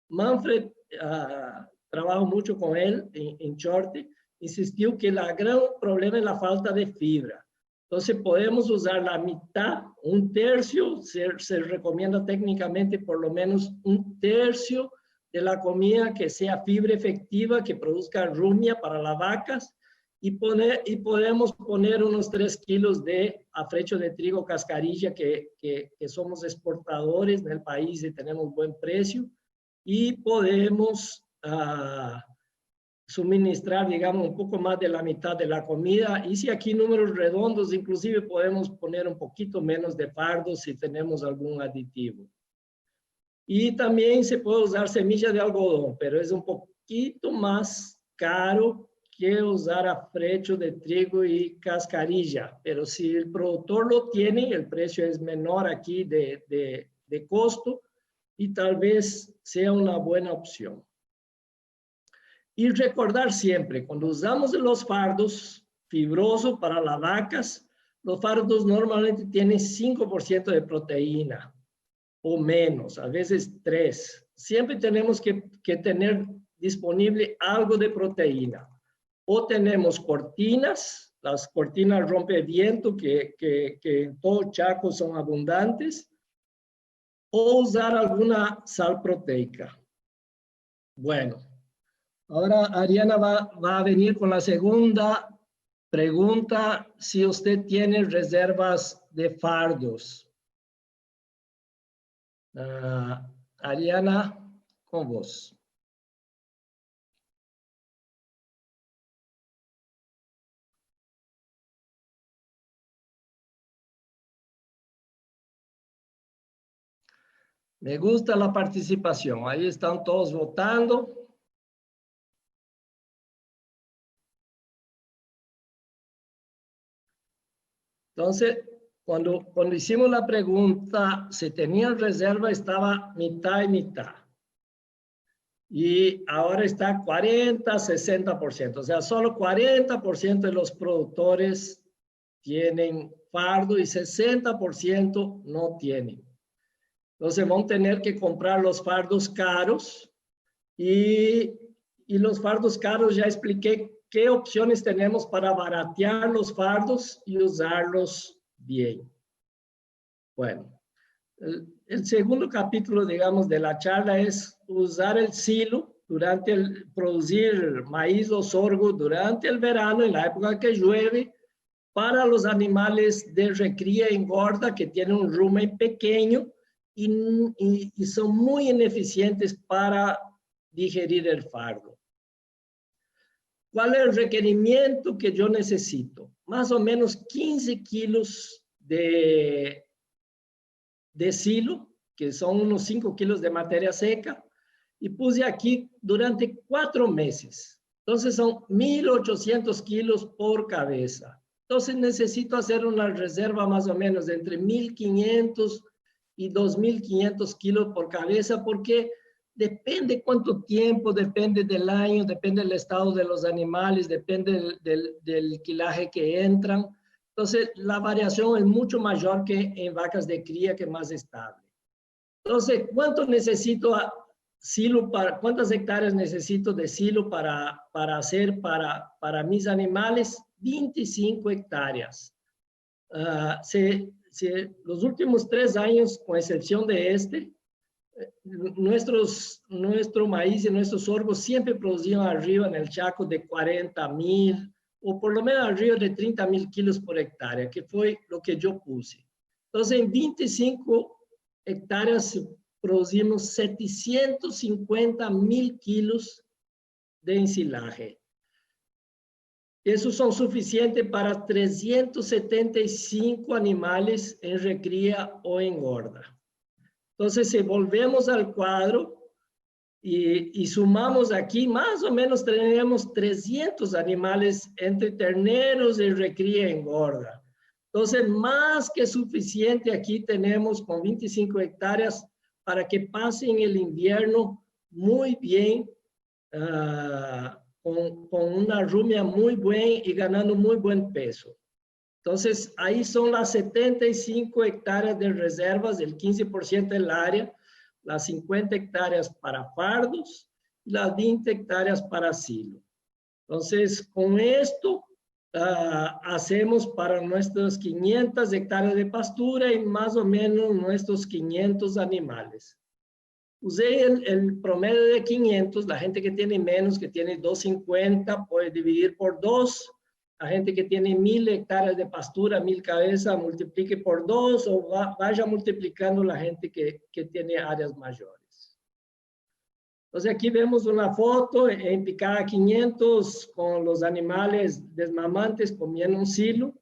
Manfred, trabajo mucho con él en Shorty, insistió que el gran problema es la falta de fibra. Entonces podemos usar la mitad, 1/3, se recomienda técnicamente por lo menos 1/3 de la comida que sea fibra efectiva, que produzca rumia para las vacas, y podemos poner unos 3 kilos de afrecho de trigo cascarilla, que somos exportadores en el país y tenemos buen precio, y podemos suministrar, digamos, un poco más de la mitad de la comida. Y si aquí números redondos, inclusive podemos poner un poquito menos de fardo si tenemos algún aditivo. Y también se puede usar semilla de algodón, pero es un poquito más caro que usar afrecho de trigo y cascarilla. Pero si el productor lo tiene, el precio es menor aquí de costo, y tal vez sea una buena opción. Y recordar siempre, cuando usamos los fardos fibrosos para las vacas, los fardos normalmente tienen 5% de proteína o menos, a veces 3%. Siempre tenemos que tener disponible algo de proteína. O tenemos cortinas, las cortinas rompeviento que en todo Chaco son abundantes, o usar alguna sal proteica. Bueno. Ahora Ariana va a venir con la segunda pregunta, si usted tiene reservas de fardos. Ariana, con vos. Me gusta la participación. Ahí están todos votando. Entonces, Cuando hicimos la pregunta, si tenían reserva, estaba mitad y mitad. Y ahora está 40, 60%. O sea, solo 40% de los productores tienen fardo y 60% no tienen. Entonces vamos a tener que comprar los fardos caros y los fardos caros ya expliqué qué opciones tenemos para baratear los fardos y usarlos bien. Bueno, el segundo capítulo, digamos, de la charla es usar el silo durante producir maíz o sorgo durante el verano, en la época que llueve, para los animales de recría y engorda que tienen un rumen pequeño y son muy ineficientes para digerir el fardo. ¿Cuál es el requerimiento que yo necesito? Más o menos 15 kilos de silo, que son unos 5 kilos de materia seca, y puse aquí durante 4 meses. Entonces son 1.800 kilos por cabeza. Entonces necesito hacer una reserva más o menos de entre 1.500 y 2.500 kilos por cabeza, porque depende cuánto tiempo, depende del año, depende del estado de los animales, depende del quilaje que entran. Entonces, la variación es mucho mayor que en vacas de cría, que es más estable. Entonces, ¿cuánto necesito silo cuántas hectáreas necesito de silo para hacer para mis animales? 25 hectáreas. Los últimos 3 años, con excepción de este, nuestro maíz y nuestros sorgos siempre producían arriba en el Chaco de 40,000 o por lo menos arriba de 30,000 kilos por hectárea, que fue lo que yo puse. Entonces, en 25 hectáreas producimos 750,000 kilos de ensilaje. Esos son suficientes para 375 animales en recría o engorda. Entonces, si volvemos al cuadro y sumamos aquí, más o menos tenemos 300 animales entre terneros y recría y engorda. Entonces, más que suficiente aquí tenemos con 25 hectáreas para que pasen el invierno muy bien, con una rumia muy buena y ganando muy buen peso. Entonces, ahí son las 75 hectáreas de reservas, el 15% del área, las 50 hectáreas para fardos y las 20 hectáreas para silo. Entonces, con esto hacemos para nuestras 500 hectáreas de pastura y más o menos nuestros 500 animales. Usé el promedio de 500, la gente que tiene menos, que tiene 250, puede dividir por 2. La gente que tiene 1.000 hectáreas de pastura, 1.000 cabezas, multiplique por 2 o vaya multiplicando la gente que tiene áreas mayores. Entonces aquí vemos una foto en picada 500 con los animales desmamantes comiendo un silo.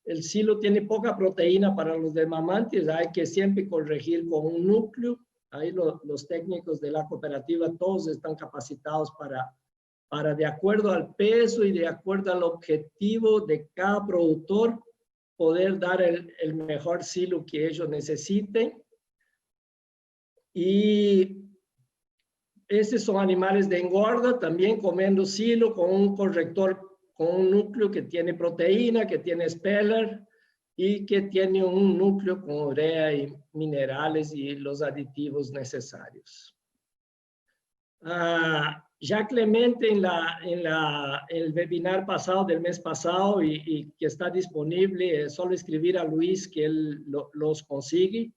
El silo tiene poca proteína para los desmamantes, hay que siempre corregir con un núcleo. Ahí los técnicos de la cooperativa todos están capacitados para de acuerdo al peso y de acuerdo al objetivo de cada productor, poder dar el mejor silo que ellos necesiten. Y estos son animales de engorda, también comiendo silo con un corrector, con un núcleo que tiene proteína, que tiene speller y que tiene un núcleo con urea y minerales y los aditivos necesarios. Ya Clemente en el webinar pasado, del mes pasado, y que está disponible, solo escribir a Luis que él los consigue,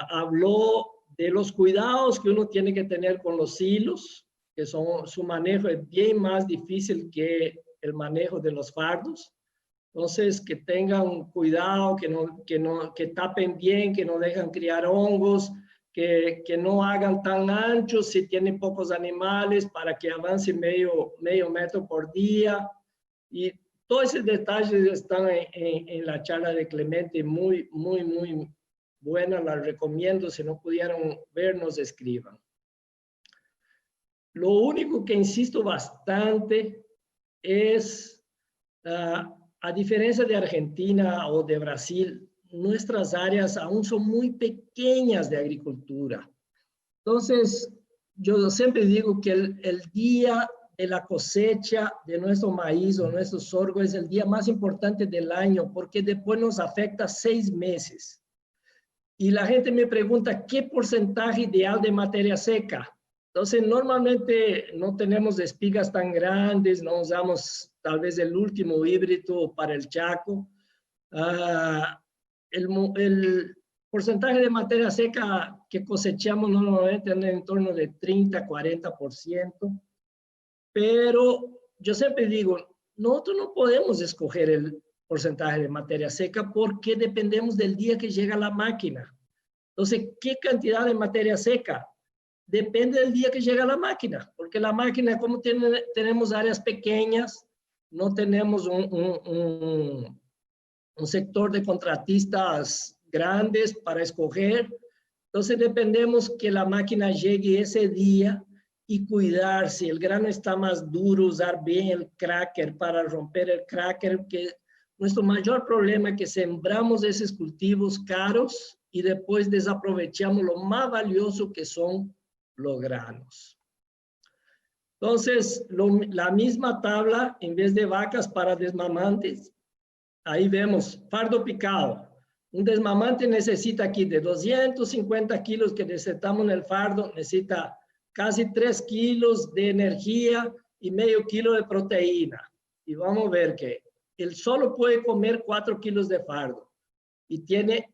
habló de los cuidados que uno tiene que tener con los silos, que su manejo es bien más difícil que el manejo de los fardos. Entonces, que tengan cuidado, que tapen bien, que no dejan criar hongos, que no hagan tan anchos si tienen pocos animales para que avance medio metro por día. Y todos esos detalles están en la charla de Clemente, muy, muy, muy buena, la recomiendo. Si no pudieron ver, nos escriban. Lo único que insisto bastante es, a diferencia de Argentina o de Brasil, nuestras áreas aún son muy pequeñas de agricultura. Entonces, yo siempre digo que el día de la cosecha de nuestro maíz o nuestro sorgo es el día más importante del año, porque después nos afecta 6 meses. Y la gente me pregunta, ¿qué porcentaje ideal de materia seca? Entonces, normalmente no tenemos espigas tan grandes, no usamos tal vez el último híbrido para el Chaco. El porcentaje de materia seca que cosechamos normalmente anda en torno de 30-40%, pero yo siempre digo, nosotros no podemos escoger el porcentaje de materia seca porque dependemos del día que llega la máquina. Entonces, ¿qué cantidad de materia seca? Depende del día que llega la máquina, porque la máquina, como tenemos áreas pequeñas, no tenemos un sector de contratistas grandes para escoger, entonces dependemos que la máquina llegue ese día y cuidar si el grano está más duro, usar bien el cracker para romper el cracker, que nuestro mayor problema es que sembramos esos cultivos caros y después desaprovechamos lo más valioso que son los granos. Entonces, la misma tabla, en vez de vacas para desmamantes, ahí vemos fardo picado. Un desmamante necesita aquí de 250 kilos que necesitamos en el fardo, necesita casi 3 kilos de energía y medio kilo de proteína. Y vamos a ver que él solo puede comer 4 kilos de fardo y tiene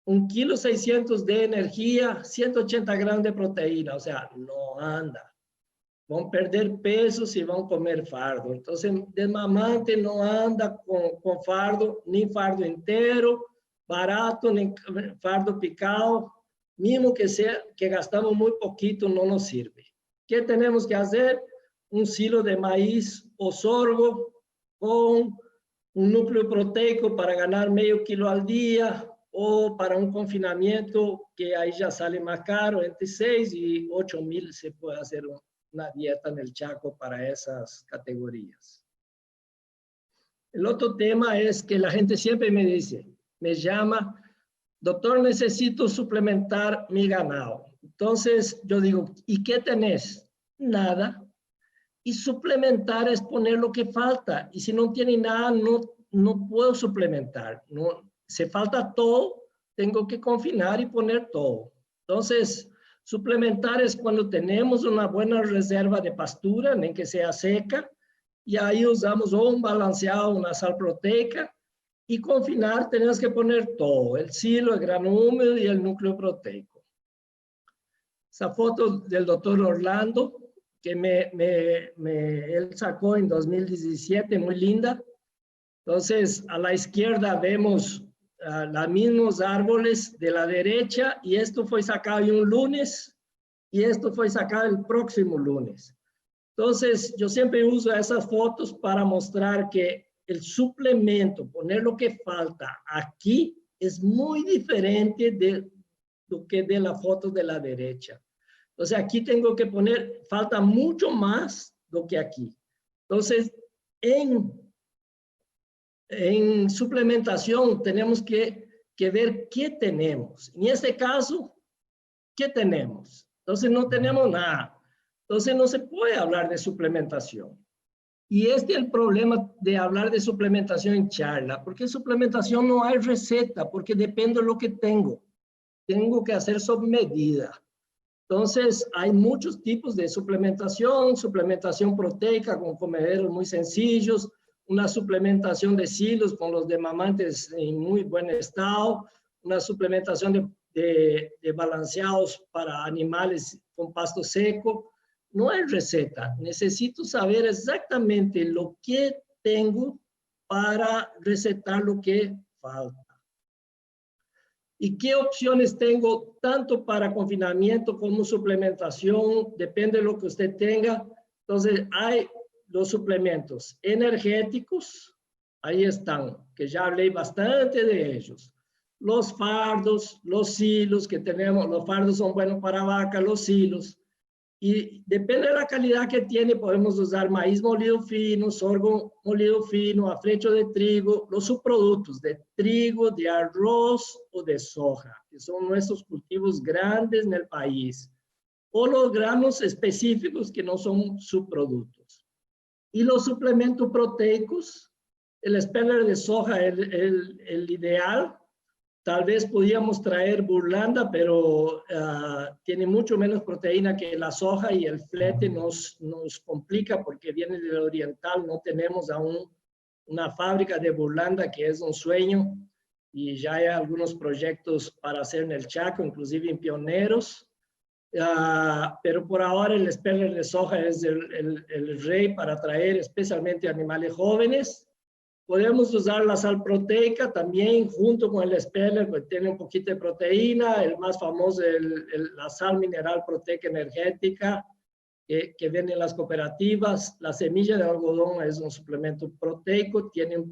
1,6 kg de energía, 180 gramos de proteína, o sea, no anda. Van a perder peso si van a comer fardo. Entonces, desmamante no anda con fardo, ni fardo entero, barato, ni fardo picado. Mismo que gastamos muy poquito, no nos sirve. ¿Qué tenemos que hacer? Un silo de maíz o sorgo con un núcleo proteico para ganar medio kilo al día, o para un confinamiento que ahí ya sale más caro, entre 6 y 8 mil se puede hacer una dieta en el Chaco para esas categorías. El otro tema es que la gente siempre me dice, me llama, doctor, necesito suplementar mi ganado. Entonces yo digo, ¿y qué tenés? Nada. Y suplementar es poner lo que falta. Y si no tiene nada, no puedo suplementar. No, si falta todo, tengo que confinar y poner todo. Entonces, suplementar es cuando tenemos una buena reserva de pastura, en que sea seca, y ahí usamos o un balanceado, una sal proteica, y confinar tenemos que poner todo, el silo, el grano húmedo y el núcleo proteico. Esa foto del doctor Orlando, que él sacó en 2017, muy linda. Entonces, a la izquierda vemos los mismos árboles de la derecha, y esto fue sacado un lunes, y esto fue sacado el próximo lunes. Entonces, yo siempre uso esas fotos para mostrar que el suplemento, poner lo que falta aquí, es muy diferente de lo que de la foto de la derecha. Entonces, aquí tengo que poner, falta mucho más do que aquí. Entonces, en suplementación tenemos que ver qué tenemos. En este caso, ¿qué tenemos? Entonces no tenemos nada. Entonces no se puede hablar de suplementación. Y este es el problema de hablar de suplementación en charla, porque suplementación no hay receta, porque depende de lo que tengo. Tengo que hacer sobre medida. Entonces, hay muchos tipos de suplementación proteica con comederos muy sencillos, una suplementación de silos con los desmamantes en muy buen estado, una suplementación de balanceados para animales con pasto seco. No hay receta, necesito saber exactamente lo que tengo para recetar lo que falta. ¿Y qué opciones tengo tanto para confinamiento como suplementación? Depende de lo que usted tenga. Entonces, hay los suplementos energéticos, ahí están, que ya hablé bastante de ellos. Los fardos, los silos que tenemos, los fardos son buenos para vaca, los silos. Y depende de la calidad que tiene, podemos usar maíz molido fino, sorgo molido fino, afrecho de trigo, los subproductos de trigo, de arroz o de soja, que son nuestros cultivos grandes en el país, o los granos específicos que no son subproductos. Y los suplementos proteicos, el speller de soja es el ideal. Tal vez podíamos traer burlanda, pero tiene mucho menos proteína que la soja y el flete nos complica porque viene del oriental. No tenemos aún una fábrica de burlanda, que es un sueño, y ya hay algunos proyectos para hacer en el Chaco, inclusive en Pioneros. Pero por ahora el speller de soja es el rey para traer especialmente animales jóvenes. Podemos usar la sal proteica también junto con el speller, que tiene un poquito de proteína. El más famoso es la sal mineral proteica energética que vende en las cooperativas. La semilla de algodón es un suplemento proteico, tiene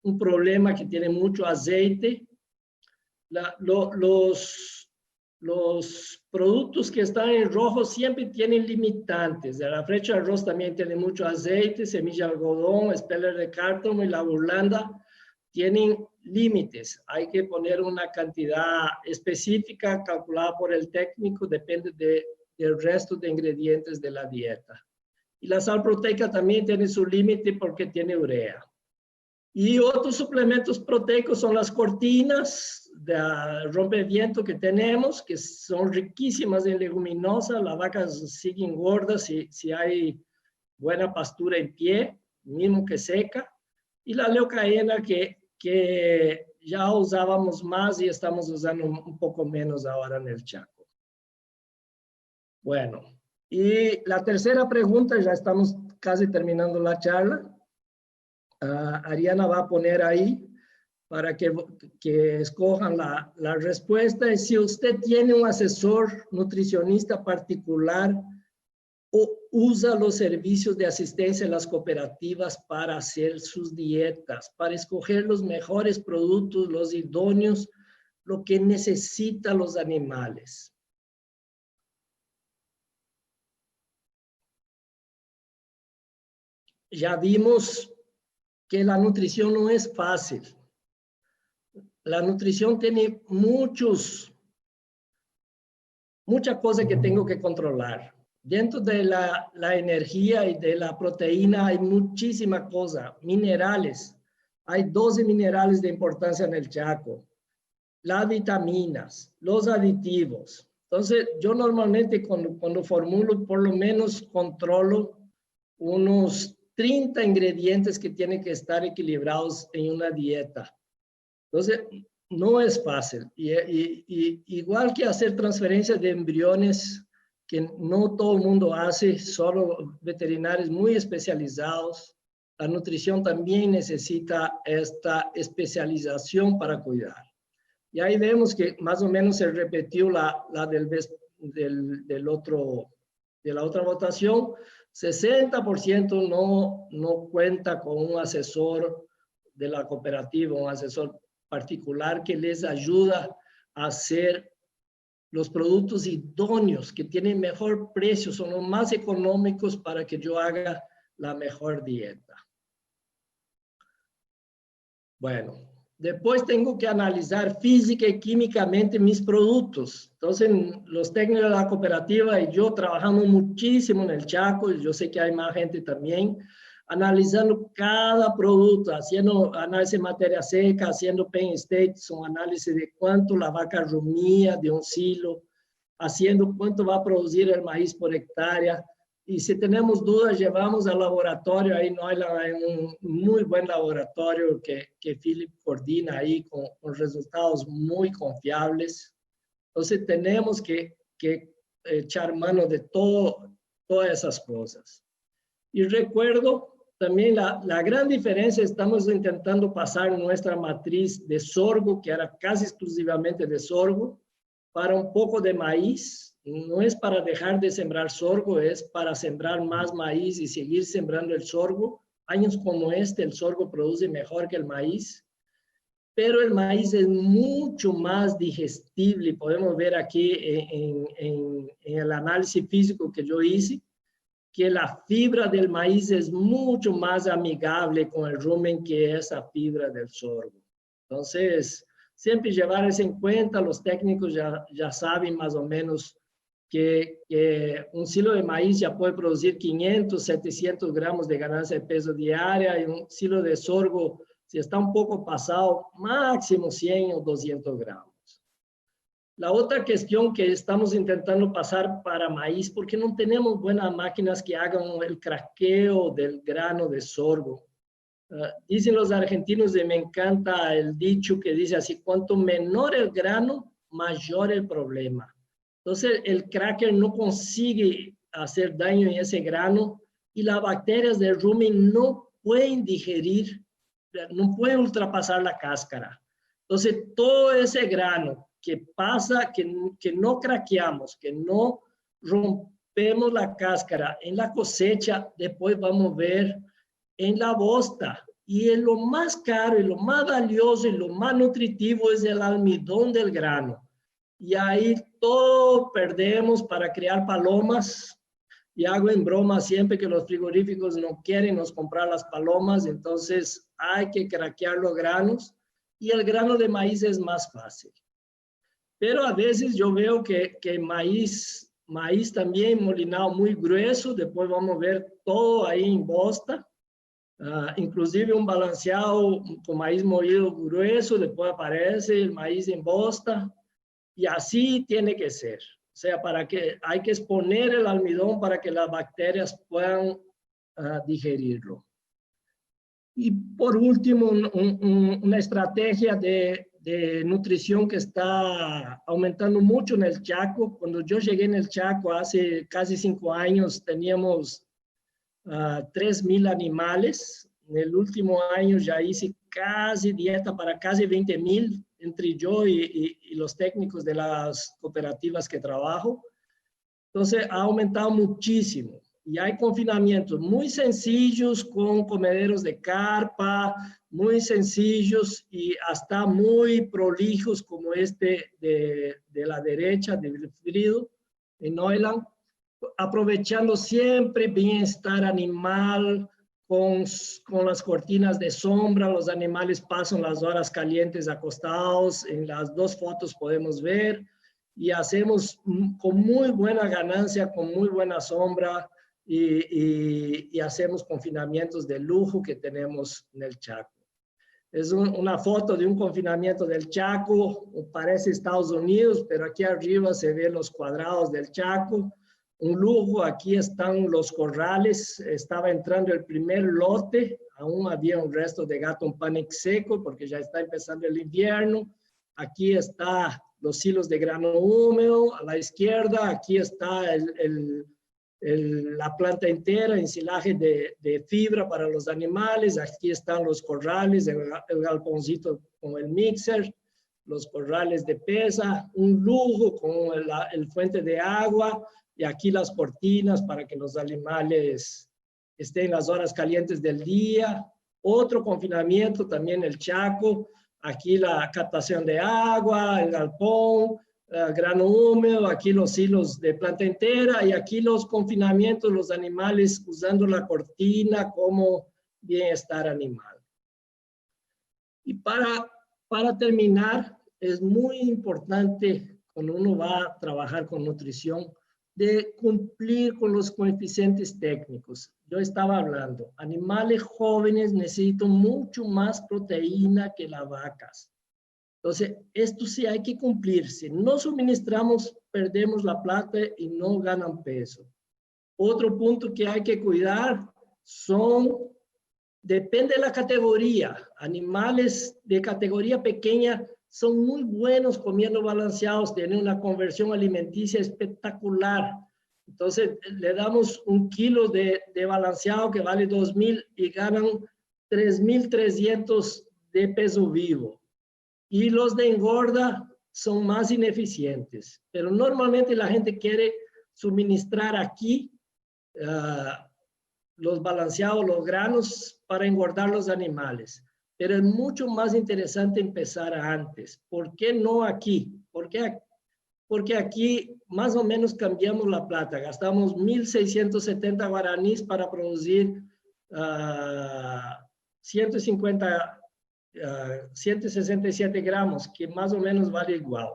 un problema que tiene mucho aceite. Los productos que están en rojo siempre tienen limitantes. La flecha de arroz también tiene mucho aceite, semilla de algodón, speller de cártamo y la burlanda tienen límites. Hay que poner una cantidad específica calculada por el técnico, depende del resto de ingredientes de la dieta. Y la sal proteica también tiene su límite porque tiene urea. Y otros suplementos proteicos son las cortinas de rompeviento que tenemos, que son riquísimas en leguminosas. Las vacas siguen gordas si hay buena pastura en pie, mismo que seca. Y la leucaena que ya usábamos más y estamos usando un poco menos ahora en el Chaco. Bueno, y la tercera pregunta, ya estamos casi terminando la charla. Ariana va a poner ahí para que escojan la respuesta. Y si usted tiene un asesor nutricionista particular o usa los servicios de asistencia en las cooperativas para hacer sus dietas, para escoger los mejores productos, los idóneos, lo que necesitan los animales. Ya vimos que la nutrición no es fácil. La nutrición tiene muchas cosas que tengo que controlar. Dentro de la energía y de la proteína hay muchísimas cosas. Minerales. Hay 12 minerales de importancia en el Chaco. Las vitaminas, los aditivos. Entonces, yo normalmente cuando formulo, por lo menos controlo unos 30 ingredientes que tienen que estar equilibrados en una dieta. Entonces, no es fácil. Y igual que hacer transferencia de embriones, que no todo el mundo hace, solo veterinarios muy especializados, la nutrición también necesita esta especialización para cuidar. Y ahí vemos que más o menos se repitió la de la otra votación. 60% no cuenta con un asesor de la cooperativa, un asesor particular que les ayuda a hacer los productos idóneos, que tienen mejor precio, son los más económicos para que yo haga la mejor dieta. Bueno, después tengo que analizar física y químicamente mis productos. Entonces, los técnicos de la cooperativa y yo trabajamos muchísimo en el Chaco, y yo sé que hay más gente también, analizando cada producto, haciendo análisis de materia seca, haciendo pain states, un análisis de cuánto la vaca rumía de un silo, haciendo cuánto va a producir el maíz por hectárea. Y si tenemos dudas, llevamos al laboratorio. Ahí no hay un muy buen laboratorio que Philip coordina ahí con resultados muy confiables. Entonces tenemos que echar mano de todas esas cosas. Y recuerdo también la gran diferencia, estamos intentando pasar nuestra matriz de sorgo, que era casi exclusivamente de sorgo, para un poco de maíz. No es para dejar de sembrar sorgo, es para sembrar más maíz y seguir sembrando el sorgo. Años como este, el sorgo produce mejor que el maíz. pero el maíz es mucho más digestible. Podemos ver aquí en el análisis físico que yo hice, que la fibra del maíz es mucho más amigable con el rumen que esa fibra del sorgo. Entonces, siempre llevar eso en cuenta. Los técnicos ya saben más o menos que un silo de maíz ya puede producir 500, 700 gramos de ganancia de peso diaria, y un silo de sorgo, si está un poco pasado, máximo 100 o 200 gramos. La otra cuestión que estamos intentando pasar para maíz, porque no tenemos buenas máquinas que hagan el craqueo del grano de sorgo. Dicen los argentinos, y me encanta el dicho que dice así: cuanto menor el grano, mayor el problema. Entonces, el cracker no consigue hacer daño en ese grano y las bacterias del rumen no pueden digerir, no pueden ultrapasar la cáscara. Entonces, todo ese grano que pasa, que no craqueamos, que no rompemos la cáscara en la cosecha, después vamos a ver en la bosta. Y lo más caro y lo más valioso y lo más nutritivo es el almidón del grano. Y ahí todo perdemos para crear palomas. Y hago en broma siempre que los frigoríficos no quieren nos comprar las palomas, entonces hay que craquear los granos, y el grano de maíz es más fácil. Pero a veces yo veo que maíz también molinado muy grueso, después vamos a ver todo ahí en bosta, inclusive un balanceado con maíz molido grueso, después aparece el maíz en bosta, y así tiene que ser. O sea, hay que exponer el almidón para que las bacterias puedan digerirlo. Y por último, una estrategia de nutrición que está aumentando mucho en el Chaco. Cuando yo llegué en el Chaco hace casi 5 años, teníamos 3,000 animales. En el último año ya hice casi dieta para casi 20,000, entre yo y los técnicos de las cooperativas que trabajo. Entonces ha aumentado muchísimo. Y hay confinamientos muy sencillos con comederos de carpa, muy sencillos y hasta muy prolijos como este de la derecha, de Wilfrido, en Neuland, aprovechando siempre bienestar animal, con las cortinas de sombra. Los animales pasan las horas calientes acostados, en las 2 fotos podemos ver, y hacemos con muy buena ganancia, con muy buena sombra, y hacemos confinamientos de lujo que tenemos en el Chaco. Es una foto de un confinamiento del Chaco, parece Estados Unidos, pero aquí arriba se ven los cuadrados del Chaco. Un lujo. Aquí están los corrales. Estaba entrando el primer lote, aún había un resto de gato en panic seco porque ya está empezando el invierno. Aquí está los silos de grano húmedo a la izquierda. Aquí está la planta entera, ensilaje de fibra para los animales. Aquí están los corrales, el galponcito con el mixer, los corrales de pesa, un lujo con el fuente de agua, y aquí las cortinas para que los animales estén en las horas calientes del día. Otro confinamiento también el Chaco, aquí la captación de agua, el galpón, grano húmedo, aquí los hilos de planta entera, y aquí los confinamientos, los animales usando la cortina como bienestar animal. Y para terminar, es muy importante cuando uno va a trabajar con nutrición, de cumplir con los coeficientes técnicos. Yo estaba hablando, animales jóvenes necesitan mucho más proteína que las vacas. Entonces, esto sí hay que cumplir. Si no suministramos, perdemos la plata y no ganan peso. Otro punto que hay que cuidar depende de la categoría. Animales de categoría pequeña son muy buenos comiendo balanceados, tienen una conversión alimenticia espectacular. Entonces, le damos 1 kilo de balanceado que vale 2,000 y ganan 3,300 de peso vivo. Y los de engorda son más ineficientes. Pero normalmente la gente quiere suministrar aquí los balanceados, los granos, para engordar los animales. pero es mucho más interesante empezar antes. ¿Por qué no aquí? Porque aquí más o menos cambiamos la plata. Gastamos 1.670 guaraníes para producir 167 gramos, que más o menos vale igual.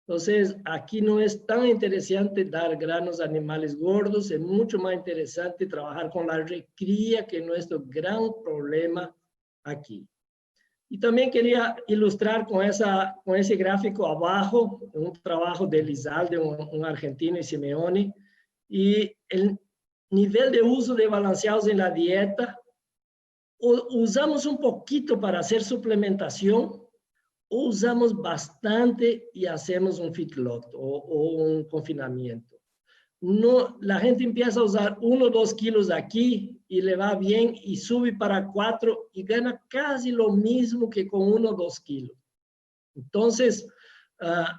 Entonces, aquí no es tan interesante dar granos a animales gordos, es mucho más interesante trabajar con la recría, que es nuestro gran problema aquí. Y también quería ilustrar con ese gráfico abajo, un trabajo de Lizalde, un argentino, y Simeone, y el nivel de uso de balanceados en la dieta. Usamos un poquito para hacer suplementación, o usamos bastante y hacemos un feedlot o un confinamiento. No, la gente empieza a usar 1 o 2 kilos aquí y le va bien y sube para 4 y gana casi lo mismo que con 1 o 2 kilos. Entonces,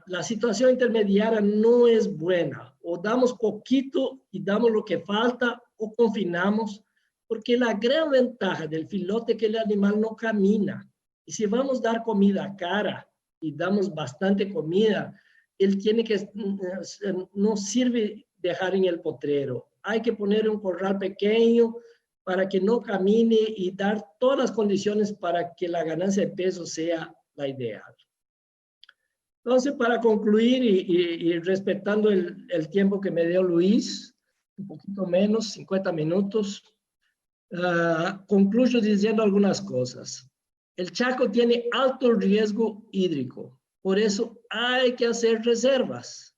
la situación intermediaria no es buena. O damos poquito y damos lo que falta, o confinamos, porque la gran ventaja del filote es que el animal no camina. Y si vamos a dar comida cara y damos bastante comida, él tiene que, no sirve dejar en el potrero. Hay que poner un corral pequeño para que no camine y dar todas las condiciones para que la ganancia de peso sea la ideal. Entonces, para concluir y respetando el tiempo que me dio Luis, un poquito menos, 50 minutos, concluyo diciendo algunas cosas. El Chaco tiene alto riesgo hídrico, por eso hay que hacer reservas.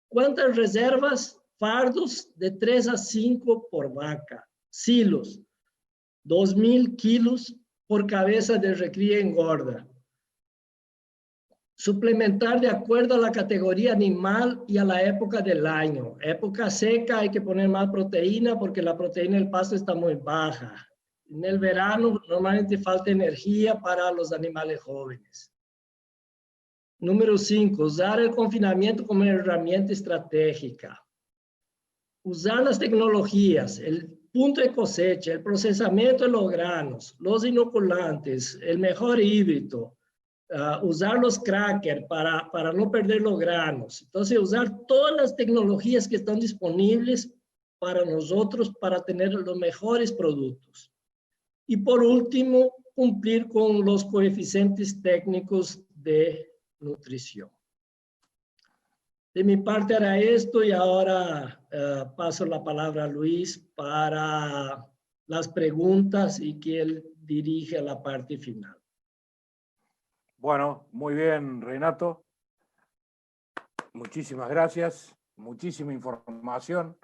¿Cuántas reservas? Fardos de 3 a 5 por vaca, silos, 2.000 kilos por cabeza de recría engorda. Suplementar de acuerdo a la categoría animal y a la época del año. Época seca hay que poner más proteína porque la proteína del pasto está muy baja. En el verano normalmente falta energía para los animales jóvenes. Número 5, usar el confinamiento como herramienta estratégica. Usar las tecnologías, el punto de cosecha, el procesamiento de los granos, los inoculantes, el mejor híbrido, usar los crackers para no perder los granos. Entonces, usar todas las tecnologías que están disponibles para nosotros para tener los mejores productos. Y por último, cumplir con los coeficientes técnicos de nutrición. De mi parte era esto y ahora paso la palabra a Luis para las preguntas y que él dirige la parte final. Bueno, muy bien, Renato. Muchísimas gracias. Muchísima información.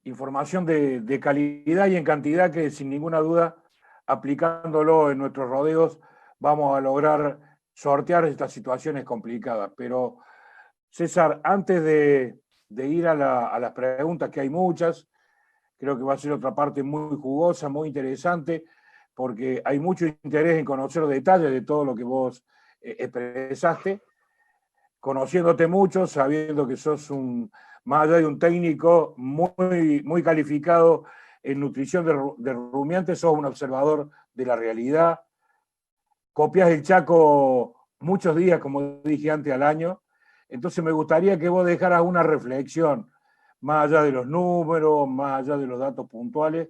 Información de calidad y en cantidad que sin ninguna duda, aplicándolo en nuestros rodeos, vamos a lograr sortear estas situaciones complicadas. Pero, César, antes de ir a las preguntas, que hay muchas, creo que va a ser otra parte muy jugosa, muy interesante, porque hay mucho interés en conocer los detalles de todo lo que vos expresaste, conociéndote mucho, sabiendo que sos más allá de un técnico muy calificado en nutrición de rumiantes, sos un observador de la realidad, copias el Chaco muchos días, como dije antes, al año. Entonces me gustaría que vos dejaras una reflexión, más allá de los números, más allá de los datos puntuales,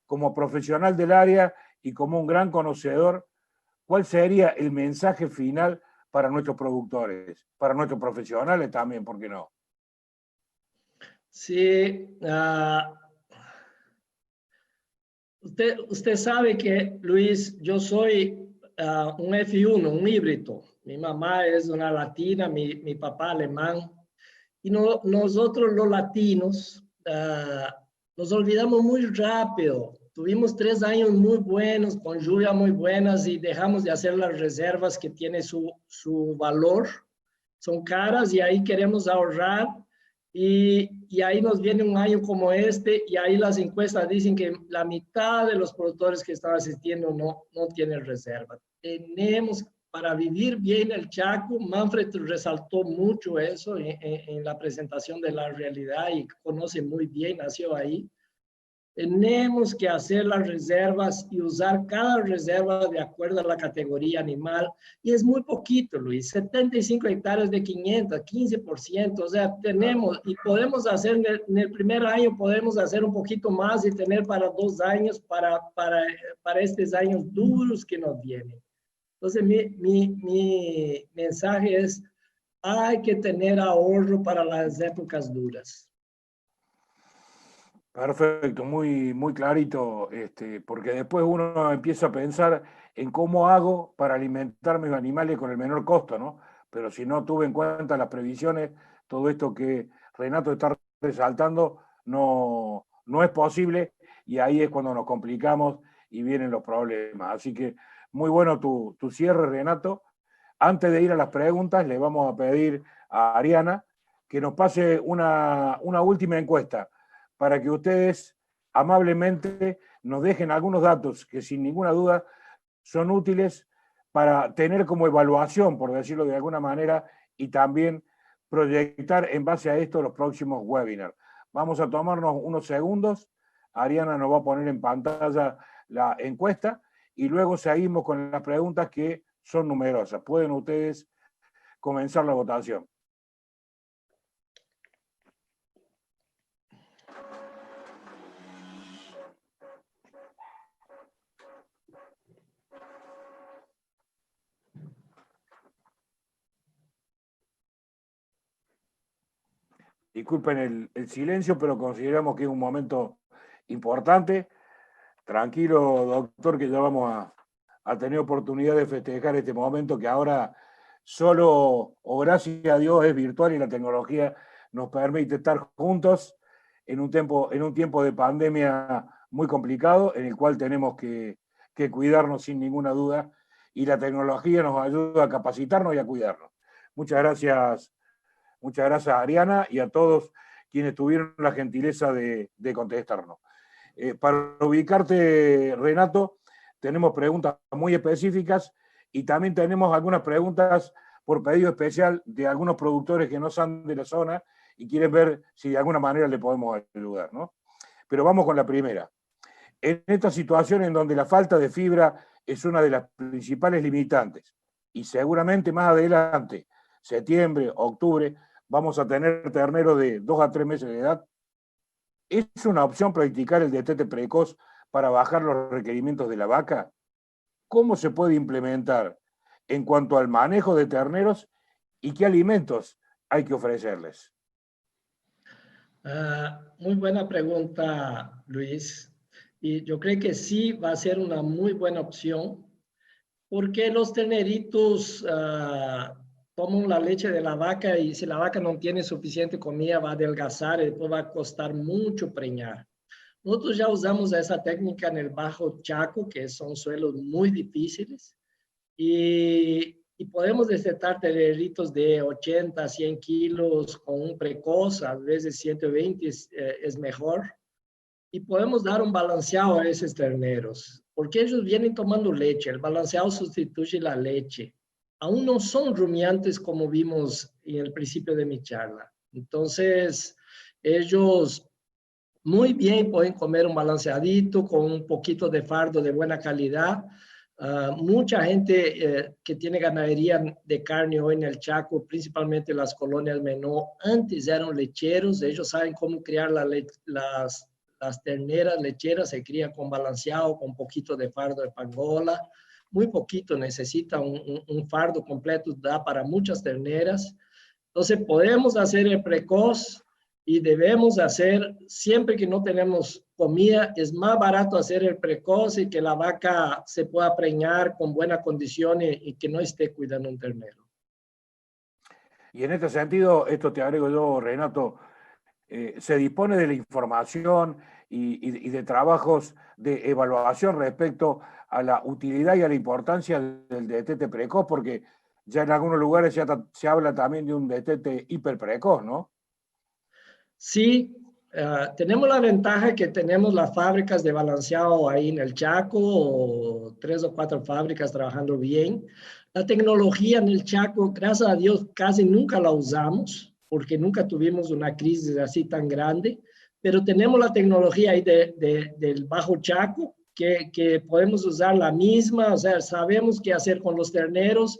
como profesional del área y como un gran conocedor, ¿cuál sería el mensaje final para nuestros productores, para nuestros profesionales también, por qué no? Sí, usted sabe que, Luis, yo soy un F1, un híbrido. Mi mamá es una latina, mi papá alemán. Y nosotros los latinos nos olvidamos muy rápido. Tuvimos 3 años muy buenos, con lluvias muy buenas y dejamos de hacer las reservas que tienen su valor. Son caras y ahí queremos ahorrar. Y ahí nos viene un año como este y ahí las encuestas dicen que la mitad de los productores que están asistiendo no tienen reserva. Tenemos, para vivir bien el Chaco, Manfred resaltó mucho eso en la presentación de la realidad y conoce muy bien, nació ahí. Tenemos que hacer las reservas y usar cada reserva de acuerdo a la categoría animal. Y es muy poquito, Luis, 75 hectáreas de 500, 15%. O sea, tenemos y podemos hacer en el primer año, podemos hacer un poquito más y tener para 2 años, para estos años duros que nos vienen. Entonces, mi mensaje es, hay que tener ahorro para las épocas duras. Perfecto, muy clarito, porque después uno empieza a pensar en cómo hago para alimentar mis animales con el menor costo, ¿no? Pero si no tuve en cuenta las previsiones, todo esto que Renato está resaltando no es posible y ahí es cuando nos complicamos y vienen los problemas. Así que muy bueno tu cierre, Renato. Antes de ir a las preguntas, le vamos a pedir a Ariana que nos pase una última encuesta para que ustedes amablemente nos dejen algunos datos que sin ninguna duda son útiles para tener como evaluación, por decirlo de alguna manera, y también proyectar en base a esto los próximos webinars. Vamos a tomarnos unos segundos, Ariana nos va a poner en pantalla la encuesta y luego seguimos con las preguntas que son numerosas. Pueden ustedes comenzar la votación. Disculpen el silencio, pero consideramos que es un momento importante. Tranquilo, doctor, que ya vamos a tener oportunidad de festejar este momento que ahora solo, o gracias a Dios, es virtual y la tecnología nos permite estar juntos en un tiempo de pandemia muy complicado, en el cual tenemos que cuidarnos sin ninguna duda, y la tecnología nos ayuda a capacitarnos y a cuidarnos. Muchas gracias, Ariana, y a todos quienes tuvieron la gentileza de contestarnos. Para ubicarte, Renato, tenemos preguntas muy específicas y también tenemos algunas preguntas por pedido especial de algunos productores que no son de la zona y quieren ver si de alguna manera le podemos ayudar, ¿no? Pero vamos con la primera. En esta situación en donde la falta de fibra es una de las principales limitantes y seguramente más adelante, septiembre, octubre, vamos a tener terneros de 2 a 3 meses de edad, ¿es una opción practicar el destete precoz para bajar los requerimientos de la vaca? ¿Cómo se puede implementar en cuanto al manejo de terneros y qué alimentos hay que ofrecerles? Muy buena pregunta, Luis. Y yo creo que sí va a ser una muy buena opción porque los terneritos toman la leche de la vaca y si la vaca no tiene suficiente comida va a adelgazar y después va a costar mucho preñar. Nosotros ya usamos esa técnica en el Bajo Chaco, que son suelos muy difíciles, y podemos destetar terneritos de 80 a 100 kilos con un precoz, a veces 120 es mejor, y podemos dar un balanceado a esos terneros, porque ellos vienen tomando leche, el balanceado sustituye la leche. Aún no son rumiantes como vimos en el principio de mi charla. Entonces, ellos muy bien pueden comer un balanceadito con un poquito de fardo de buena calidad. Mucha gente que tiene ganadería de carne hoy en el Chaco, principalmente las colonias menor, antes eran lecheros, ellos saben cómo criar las terneras lecheras, se crían con balanceado, con un poquito de fardo de pangola, muy poquito, necesita un fardo completo, da para muchas terneras. Entonces podemos hacer el precoz y debemos hacer, siempre que no tenemos comida, es más barato hacer el precoz y que la vaca se pueda preñar con buenas condiciones y que no esté cuidando un ternero. Y en este sentido, esto te agrego yo, Renato, se dispone de la información y de trabajos de evaluación respecto a la utilidad y a la importancia del destete precoz, porque ya en algunos lugares se habla también de un destete hiperprecoz, ¿no? Sí, tenemos la ventaja que tenemos las fábricas de balanceado ahí en el Chaco, o 3 o 4 fábricas trabajando bien. La tecnología en el Chaco, gracias a Dios, casi nunca la usamos, porque nunca tuvimos una crisis así tan grande, pero tenemos la tecnología ahí del Bajo Chaco, que podemos usar la misma, o sea, sabemos qué hacer con los terneros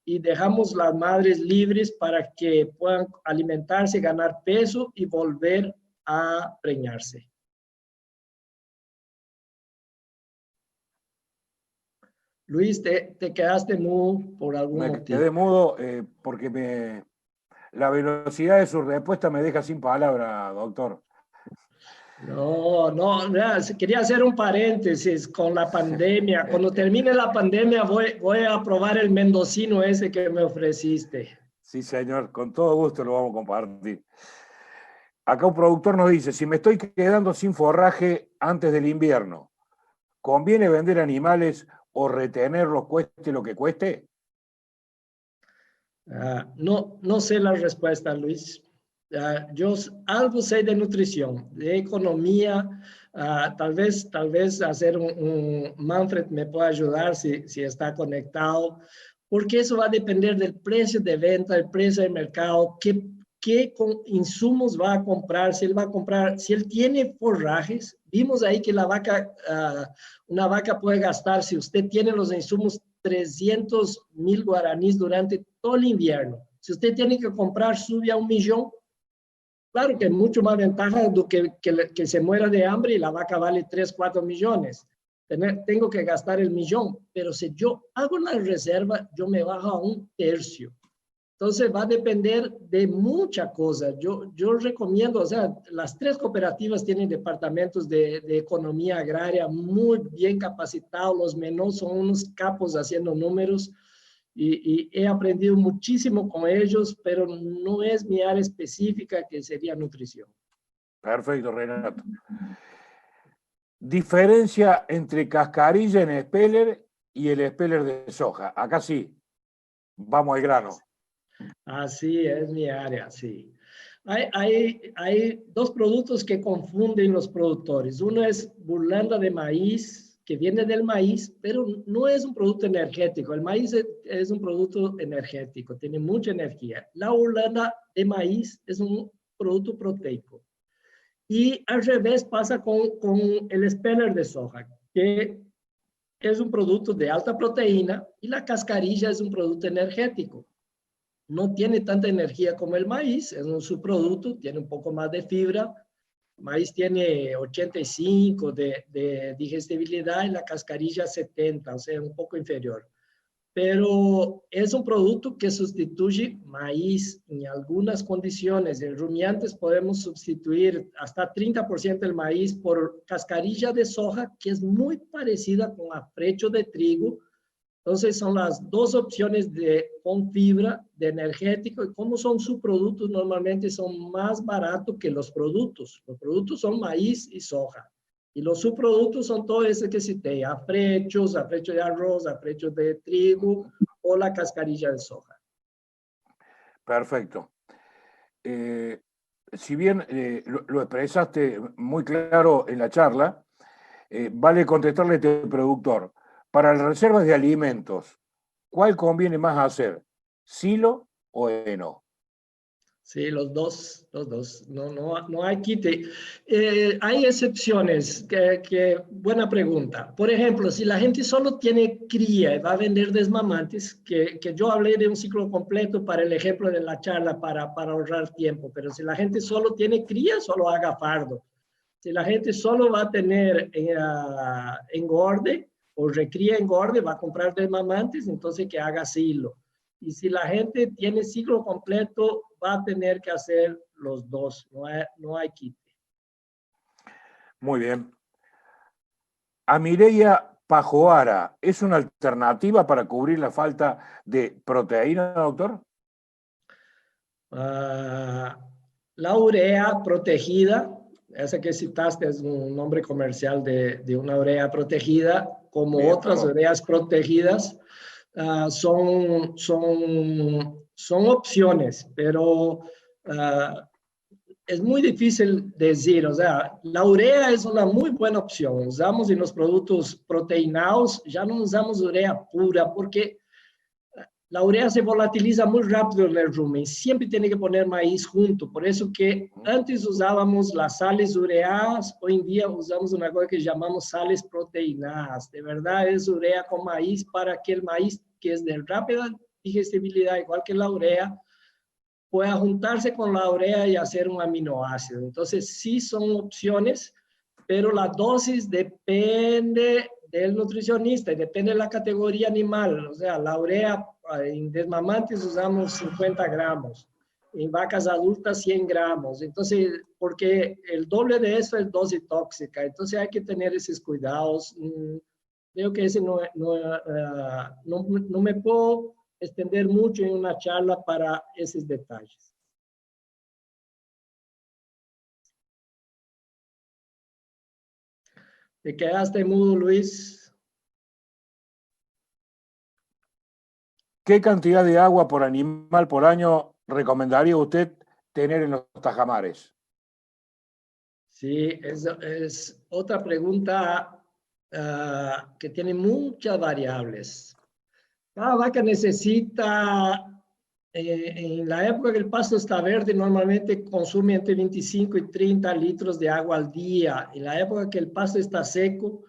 y dejamos las madres libres para que puedan alimentarse, ganar peso y volver a preñarse. Luis, te quedaste mudo por algún motivo. Me quedé mudo porque la velocidad de su respuesta me deja sin palabra, doctor. No, quería hacer un paréntesis con la pandemia. Cuando termine la pandemia voy a probar el mendocino ese que me ofreciste. Sí, señor, con todo gusto lo vamos a compartir. Acá un productor nos dice, si me estoy quedando sin forraje antes del invierno, ¿conviene vender animales o retenerlos cueste lo que cueste? No sé la respuesta, Luis. Yo algo sé de nutrición, de economía. Tal vez hacer Manfred me pueda ayudar si está conectado, porque eso va a depender del precio de venta, el precio de mercado, qué insumos va a comprar, si él va a comprar, si él tiene forrajes. Vimos ahí que una vaca puede gastar, si usted tiene los insumos, 300,000 guaraníes durante todo el invierno. Si usted tiene que comprar, sube a 1.000.000. Claro que es mucho más ventaja de que se muera de hambre y la vaca vale 3, 4 millones. Tengo que gastar el 1.000.000, pero si yo hago la reserva, yo me bajo a 1/3. Entonces va a depender de muchas cosas. Yo recomiendo, o sea, las 3 cooperativas tienen departamentos de economía agraria muy bien capacitados. Los menos son unos capos haciendo números. Y he aprendido muchísimo con ellos, pero no es mi área específica, que sería nutrición. Perfecto, Renato. Diferencia entre cascarilla en speller y el speller de soja. Acá sí, vamos al grano. Así es mi área, sí. Hay 2 productos que confunden los productores. Uno es burlanda de maíz, que viene del maíz, pero no es un producto energético. El maíz es un producto energético, tiene mucha energía. La burlanda de maíz es un producto proteico. Y al revés pasa con el speller de soja, que es un producto de alta proteína, y la cascarilla es un producto energético. No tiene tanta energía como el maíz, es un subproducto, tiene un poco más de fibra. Maíz tiene 85 de digestibilidad y la cascarilla 70, o sea, un poco inferior. Pero es un producto que sustituye maíz en algunas condiciones. En rumiantes podemos sustituir hasta 30% del maíz por cascarilla de soja, que es muy parecida con afrecho de trigo. Entonces son las 2 opciones con fibra, de energético, y como son subproductos, normalmente son más baratos que los productos. Los productos son maíz y soja. Y los subproductos son todo ese que cité, afrecho de arroz, afrecho de trigo o la cascarilla de soja. Perfecto. Si bien lo expresaste muy claro en la charla, vale contestarle a este productor. Para las reservas de alimentos, ¿cuál conviene más hacer? ¿Silo o heno? Sí, los dos. No hay quite. Hay excepciones, buena pregunta. Por ejemplo, si la gente solo tiene cría y va a vender desmamantes, que yo hablé de un ciclo completo para el ejemplo de la charla para ahorrar tiempo, pero si la gente solo tiene cría, solo haga fardo. Si la gente solo va a tener engorde o recría engorde, va a comprar desmamantes, entonces que haga silo. Y si la gente tiene ciclo completo, va a tener que hacer los dos, no hay quite. Muy bien. Amireia Pajoara, ¿es una alternativa para cubrir la falta de proteína, doctor? La urea protegida, esa que citaste es un nombre comercial de una urea protegida, como bien, otras ureas protegidas. Son opciones, pero es muy difícil decir. O sea, la urea es una muy buena opción. Usamos en los productos proteinados, ya no usamos urea pura, porque la urea se volatiliza muy rápido en el rumen, siempre tiene que poner maíz junto, por eso que antes usábamos las sales ureadas, hoy en día usamos una cosa que llamamos sales proteinadas, de verdad es urea con maíz para que el maíz, que es de rápida digestibilidad, igual que la urea, pueda juntarse con la urea y hacer un aminoácido. Entonces sí son opciones, pero la dosis depende del nutricionista y depende de la categoría animal. O sea, la urea en desmamantes usamos 50 gramos, en vacas adultas 100 gramos. Entonces, porque el doble de eso es dosis tóxica. Entonces hay que tener esos cuidados. Creo que ese no me puedo extender mucho en una charla para esos detalles. ¿Te quedaste mudo, Luis? ¿Qué cantidad de agua por animal por año recomendaría usted tener en los tajamares? Sí, es otra pregunta que tiene muchas variables. Cada vaca necesita, en la época que el pasto está verde, normalmente consume entre 25 y 30 litros de agua al día. En la época que el pasto está seco,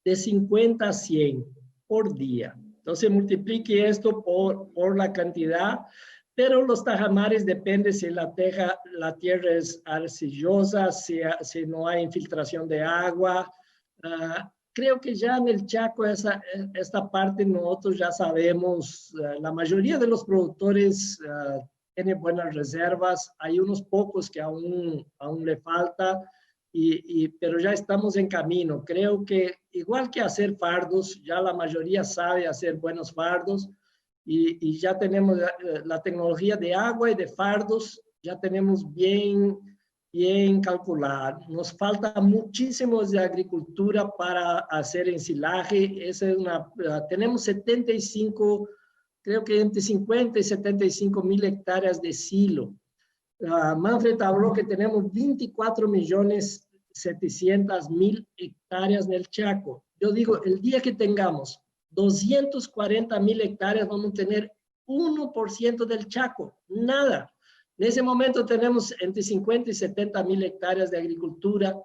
de 50 a 100 por día. Entonces multiplique esto por la cantidad, pero los tajamares depende si la tierra es arcillosa, si no hay infiltración de agua. Creo que ya en el Chaco, esta parte nosotros ya sabemos, la mayoría de los productores tienen buenas reservas, hay unos pocos que aún le falta, pero ya estamos en camino. Creo que igual que hacer fardos, ya la mayoría sabe hacer buenos fardos y ya tenemos la tecnología de agua y de fardos, ya tenemos bien calcular. Nos falta muchísimo de agricultura para hacer ensilaje. Tenemos 75, creo que entre 50 y 75 mil hectáreas de silo. Manfred habló que tenemos 24.700.000 hectáreas en el Chaco. Yo digo, el día que tengamos 240.000 hectáreas, vamos a tener 1% del Chaco, nada. En ese momento tenemos entre 50 y 70.000 hectáreas de agricultura.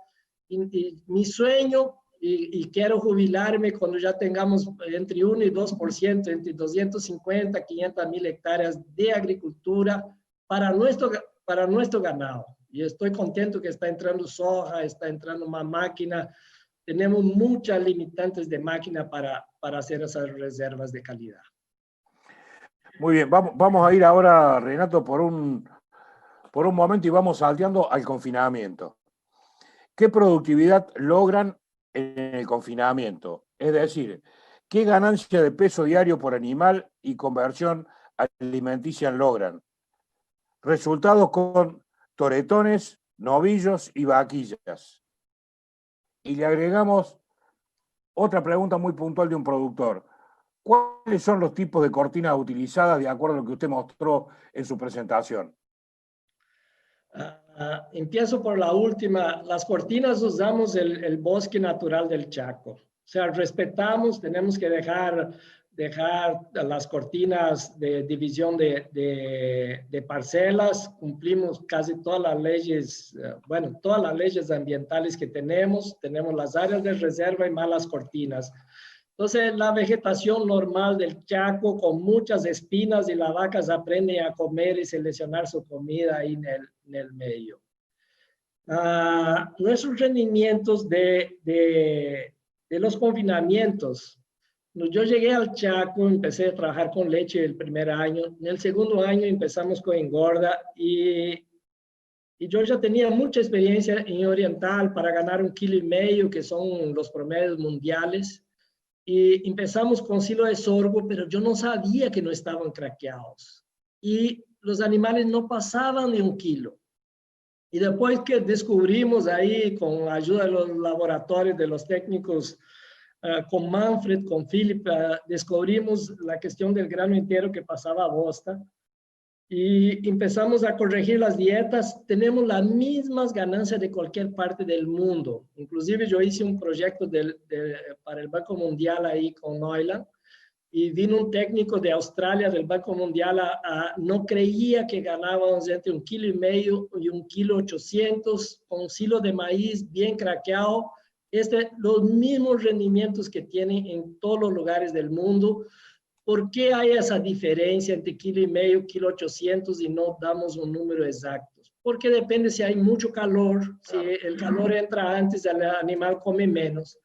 Y mi sueño, y quiero jubilarme cuando ya tengamos entre 1 y 2%, entre 250 y 500.000 hectáreas de agricultura para nuestro ganado. Y estoy contento que está entrando soja, está entrando más máquina. Tenemos muchas limitantes de máquina para hacer esas reservas de calidad. Muy bien, vamos a ir ahora, Renato, por un momento y vamos salteando al confinamiento. ¿Qué productividad logran en el confinamiento? Es decir, ¿qué ganancia de peso diario por animal y conversión alimenticia logran? Resultados con toretones, novillos y vaquillas. Y le agregamos otra pregunta muy puntual de un productor. ¿Cuáles son los tipos de cortinas utilizadas de acuerdo a lo que usted mostró en su presentación? Empiezo por la última. Las cortinas usamos el bosque natural del Chaco. O sea, respetamos, tenemos que dejar las cortinas de división de parcelas, cumplimos casi todas las leyes, todas las leyes ambientales que tenemos las áreas de reserva y más las cortinas. Entonces, la vegetación normal del Chaco con muchas espinas y las vacas aprenden a comer y seleccionar su comida ahí en el medio. Nuestros rendimientos de los confinamientos. Yo llegué al Chaco, empecé a trabajar con leche el primer año. En el segundo año empezamos con engorda y yo ya tenía mucha experiencia en oriental para ganar 1,5 kilos, que son los promedios mundiales. Y empezamos con silo de sorgo, pero yo no sabía que no estaban craqueados. Y los animales no pasaban de 1 kilo. Y después que descubrimos ahí, con la ayuda de los laboratorios, de los técnicos, con Manfred, con Philip, descubrimos la cuestión del grano entero que pasaba a bosta. Y empezamos a corregir las dietas. Tenemos las mismas ganancias de cualquier parte del mundo. Inclusive yo hice un proyecto para el Banco Mundial ahí con Neuland y vino un técnico de Australia, del Banco Mundial, no creía que ganábamos entre 1,5 kilos y 1,8 kilos con un silo de maíz bien craqueado. Los mismos rendimientos que tienen en todos los lugares del mundo. ¿Por qué hay esa diferencia entre 1,5 kilos, 1,8 kilos y no damos un número exacto? Porque depende si hay mucho calor, si el calor entra antes, el animal come menos.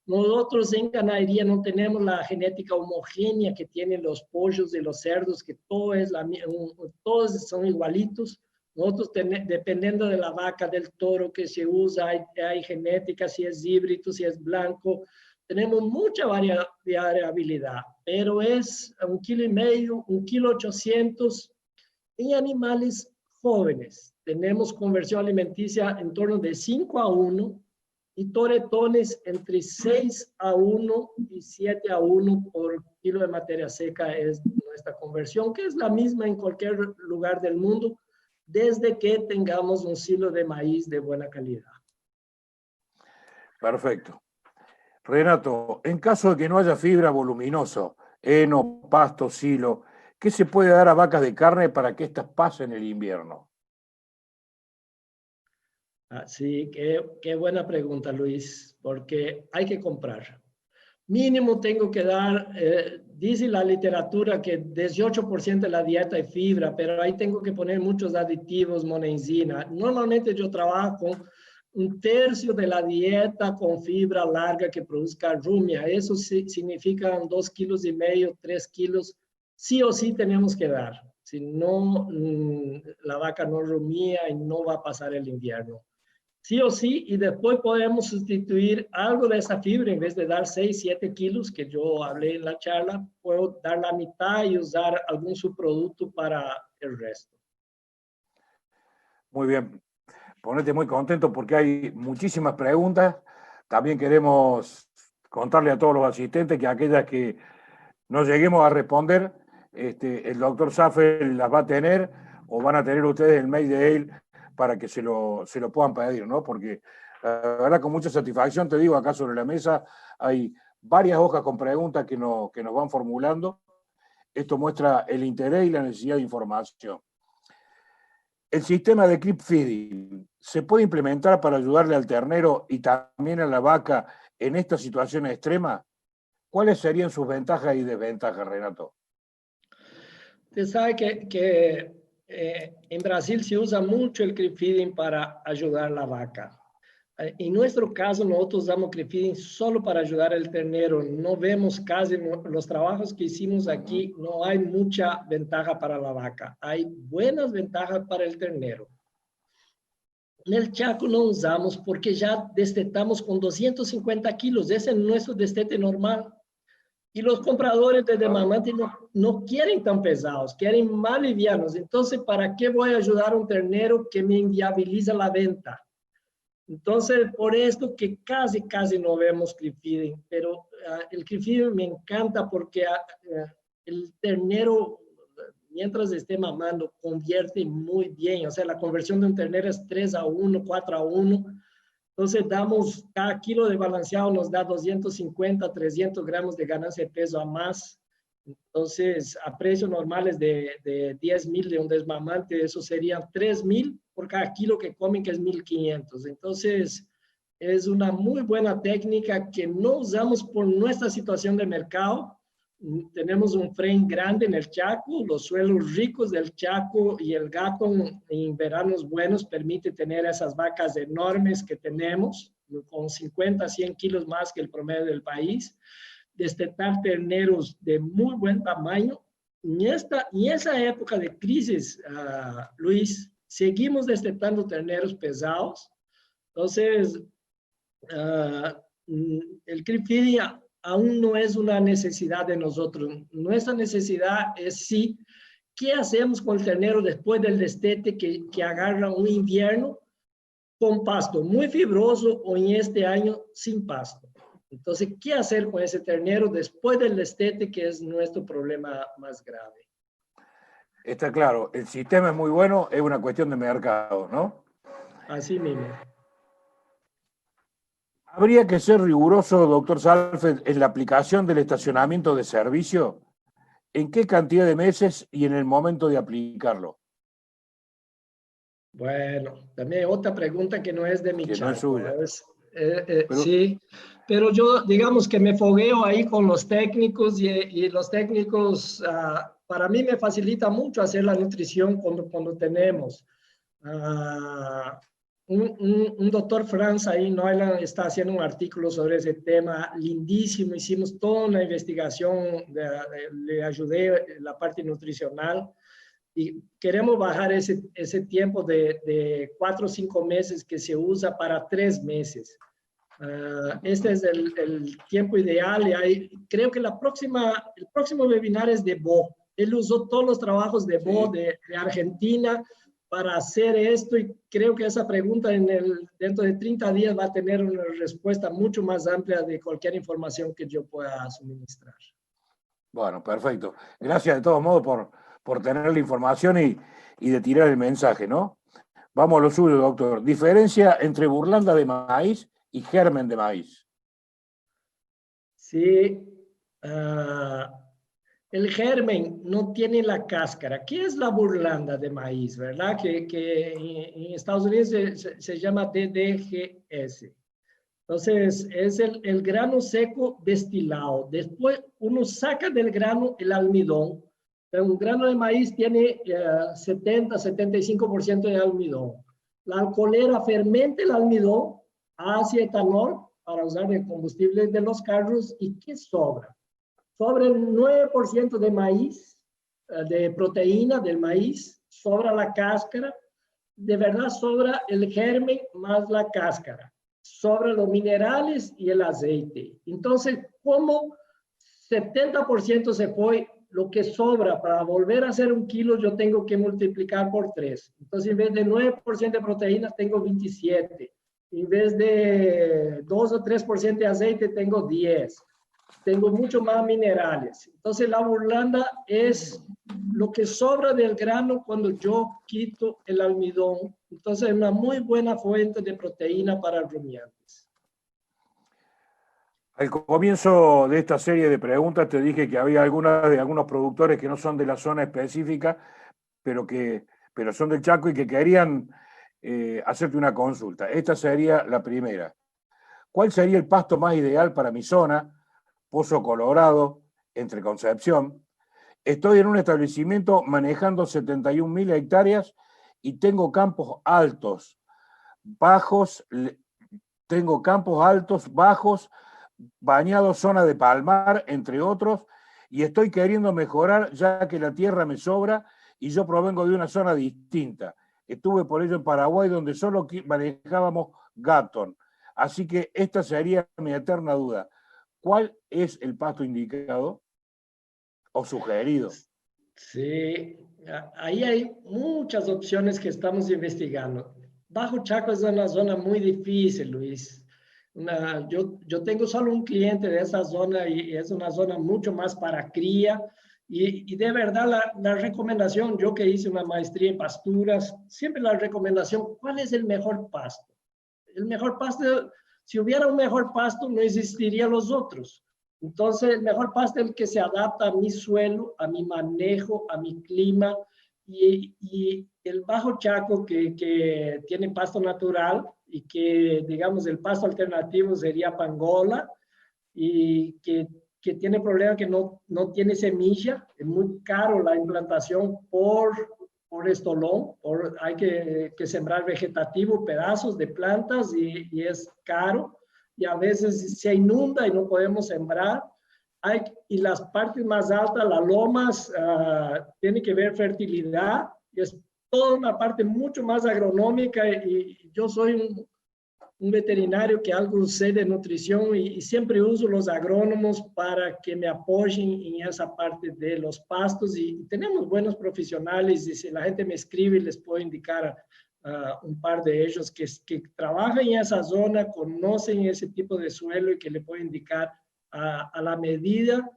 Nosotros en ganadería no tenemos la genética homogénea que tienen los pollos y los cerdos, que todos son igualitos. Nosotros, dependiendo de la vaca, del toro que se usa, hay genética, si es híbrido, si es blanco. Tenemos mucha variabilidad, pero es 1,5 kilos, 1,8 kilos en animales jóvenes. Tenemos conversión alimenticia en torno de 5:1 y toretones entre 6:1 y 7:1 por kilo de materia seca es nuestra conversión, que es la misma en cualquier lugar del mundo, desde que tengamos un silo de maíz de buena calidad. Perfecto. Renato, en caso de que no haya fibra voluminosa, heno, pasto, silo, ¿qué se puede dar a vacas de carne para que éstas pasen el invierno? Sí, qué buena pregunta, Luis, porque hay que comprar. Mínimo tengo que dar, dice la literatura que 18% de la dieta es fibra, pero ahí tengo que poner muchos aditivos, monenzina. Normalmente yo trabajo con 1/3 de la dieta con fibra larga que produzca rumia. Eso significa 2,5 kilos, 3 kilos. Sí o sí tenemos que dar. Si no, la vaca no rumía y no va a pasar el invierno. Sí o sí, y después podemos sustituir algo de esa fibra. En vez de dar 6, 7 kilos, que yo hablé en la charla, puedo dar la mitad y usar algún subproducto para el resto. Muy bien. Ponete muy contento porque hay muchísimas preguntas. También queremos contarle a todos los asistentes que aquellas que no lleguemos a responder, el doctor Saffel las va a tener o van a tener ustedes el mail de él para que se lo puedan pedir, ¿no? Porque la verdad, con mucha satisfacción, te digo, acá sobre la mesa hay varias hojas con preguntas que nos van formulando. Esto muestra el interés y la necesidad de información. El sistema de creep feeding se puede implementar para ayudarle al ternero y también a la vaca en esta situación extrema. ¿Cuáles serían sus ventajas y desventajas, Renato? Usted sabe que en Brasil se usa mucho el creep feeding para ayudar a la vaca. En nuestro caso, nosotros damos creep feeding solo para ayudar al ternero. No vemos casi los trabajos que hicimos aquí, no hay mucha ventaja para la vaca. Hay buenas ventajas para el ternero. En el Chaco no usamos porque ya destetamos con 250 kilos. Ese es nuestro destete normal. Y los compradores de demamante no quieren tan pesados, quieren más livianos. Entonces, ¿para qué voy a ayudar a un ternero que me inviabiliza la venta? Entonces, por esto que casi no vemos creep feeding, pero el creep feeding me encanta porque el ternero, mientras esté mamando, convierte muy bien. O sea, la conversión de un ternero es 3:1, 4:1. Entonces, cada kilo de balanceado nos da 250, 300 gramos de ganancia de peso a más. Entonces, a precios normales de 10,000 de un desmamante, eso serían 3,000 por cada kilo que comen, que es 1,500. Entonces, es una muy buena técnica que no usamos por nuestra situación de mercado. Tenemos un frame grande en el Chaco, los suelos ricos del Chaco y el gato en veranos buenos permite tener esas vacas enormes que tenemos, con 50, 100 kilos más que el promedio del país, destetar terneros de muy buen tamaño. En esa época de crisis, Luis, seguimos destetando terneros pesados. Entonces, el creep feeding aún no es una necesidad de nosotros. Nuestra necesidad es sí, ¿qué hacemos con el ternero después del destete que agarra un invierno con pasto muy fibroso o en este año sin pasto? Entonces, ¿qué hacer con ese ternero después del destete, que es nuestro problema más grave? Está claro, el sistema es muy bueno, es una cuestión de mercado, ¿no? Así mismo. ¿Habría que ser riguroso, doctor Saalfeld, en la aplicación del estacionamiento de servicio? ¿En qué cantidad de meses y en el momento de aplicarlo? Bueno, también otra pregunta que no es de mi Que no es charco. suya. Pero, Sí, pero yo digamos que me fogueo ahí con los técnicos y los técnicos, para mí me facilita mucho hacer la nutrición cuando tenemos. Un doctor Franz ahí, Neuland, está haciendo un artículo sobre ese tema lindísimo. Hicimos toda una investigación, le ayudé en la parte nutricional y queremos bajar ese tiempo de 4 o 5 meses que se usa para 3 meses. Este es el tiempo ideal y creo que el próximo webinar es de Bo. Él usó todos los trabajos de Bo de Argentina para hacer esto y creo que esa pregunta dentro de 30 días va a tener una respuesta mucho más amplia de cualquier información que yo pueda suministrar. bueno, perfecto. Gracias de todos modos por tener la información y de tirar el mensaje, ¿no? Vamos a lo suyo, doctor. Diferencia entre burlanda de maíz y germen de maíz. Sí, el germen no tiene la cáscara. ¿Qué es la burlanda de maíz, verdad? Que en Estados Unidos se llama DDGS. Entonces, es el grano seco destilado. Después uno saca del grano el almidón. Un grano de maíz tiene 70-75% de almidón. La alcoholera fermenta el almidón, hace etanol para usar de combustible de los carros. ¿Y qué sobra? Sobra el 9% de maíz, de proteína del maíz, sobra la cáscara. De verdad sobra el germen más la cáscara. Sobra los minerales y el aceite. Entonces, como 70% se fue, lo que sobra para volver a hacer 1 kilo, yo tengo que multiplicar por 3. Entonces, en vez de 9% de proteínas, tengo 27. En vez de 2 o 3% de aceite, tengo 10. Tengo mucho más minerales. Entonces, la burlanda es lo que sobra del grano cuando yo quito el almidón. Entonces, es una muy buena fuente de proteína para rumiantes. Al comienzo de esta serie de preguntas te dije que había algunos productores que no son de la zona específica, pero son del Chaco y que querían hacerte una consulta. Esta sería la primera. ¿Cuál sería el pasto más ideal para mi zona? Pozo Colorado, entre Concepción. Estoy en un establecimiento manejando 71.000 hectáreas y tengo campos altos, bajos, bañados, zona de palmar, entre otros, y estoy queriendo mejorar ya que la tierra me sobra y yo provengo de una zona distinta. Estuve por ello en Paraguay donde solo manejábamos Gatton. Así que esta sería mi eterna duda. ¿Cuál es el pasto indicado o sugerido? Sí, ahí hay muchas opciones que estamos investigando. Bajo Chaco es una zona muy difícil, Luis. Yo tengo solo un cliente de esa zona y es una zona mucho más para cría. Y de verdad la recomendación, yo que hice una maestría en pasturas, siempre la recomendación, ¿cuál es el mejor pasto? El mejor pasto, si hubiera un mejor pasto, no existirían los otros. Entonces, el mejor pasto es el que se adapta a mi suelo, a mi manejo, a mi clima. Y el Bajo Chaco, que tiene pasto natural y que, digamos, el pasto alternativo sería pangola y que tiene problema que no tiene semilla. Es muy caro la implantación por estolón, hay que sembrar vegetativo, pedazos de plantas y es caro. Y a veces se inunda y no podemos sembrar. Y las partes más altas, las lomas, tiene que ver fertilidad. Y es toda una parte mucho más agronómica y yo soy un veterinario que algo sé de nutrición y siempre uso los agrónomos para que me apoyen en esa parte de los pastos y tenemos buenos profesionales y si la gente me escribe les puedo indicar un par de ellos que trabajan en esa zona, conocen ese tipo de suelo y que le puedo indicar a la medida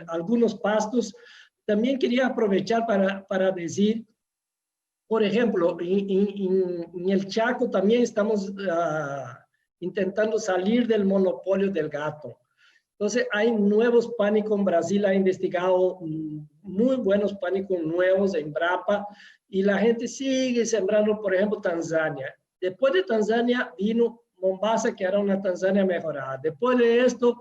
algunos pastos. También quería aprovechar para decir, por ejemplo, en el Chaco también estamos intentando salir del monopolio del gato. Entonces, hay nuevos pánicos en Brasil, ha investigado muy buenos pánicos nuevos en Embrapa, y la gente sigue sembrando, por ejemplo, Tanzania. Después de Tanzania vino Mombasa, que era una Tanzania mejorada. Después de esto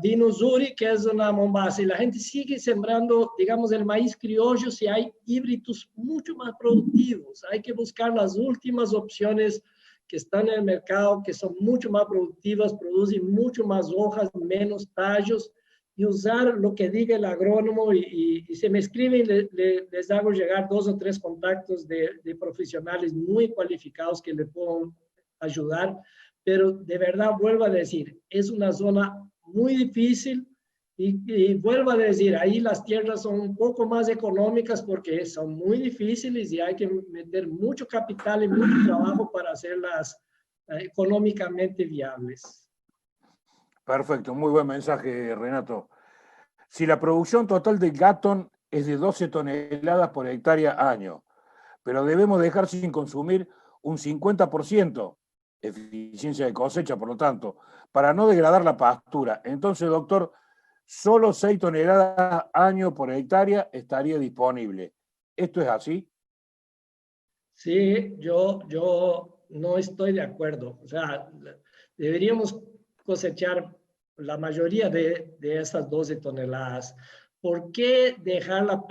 vino Zuri, que es una Mombasa, y la gente sigue sembrando, digamos, el maíz criollo si hay híbridos mucho más productivos. Hay que buscar las últimas opciones que están en el mercado, que son mucho más productivas, producen mucho más hojas, menos tallos, y usar lo que diga el agrónomo, y se me escriben, les hago llegar 2 o 3 contactos de profesionales muy cualificados que le puedan ayudar, pero de verdad vuelvo a decir, es una zona muy difícil, y vuelvo a decir, ahí las tierras son un poco más económicas porque son muy difíciles y hay que meter mucho capital y mucho trabajo para hacerlas económicamente viables. Perfecto, muy buen mensaje, Renato. Si la producción total de Gatton es de 12 toneladas por hectárea año, pero debemos dejar sin consumir un 50%, eficiencia de cosecha, por lo tanto, para no degradar la pastura. Entonces, doctor, solo 6 toneladas año por hectárea estaría disponible. ¿Esto es así? Sí, yo no estoy de acuerdo. O sea, deberíamos cosechar la mayoría de esas 12 toneladas. ¿Por qué dejarla?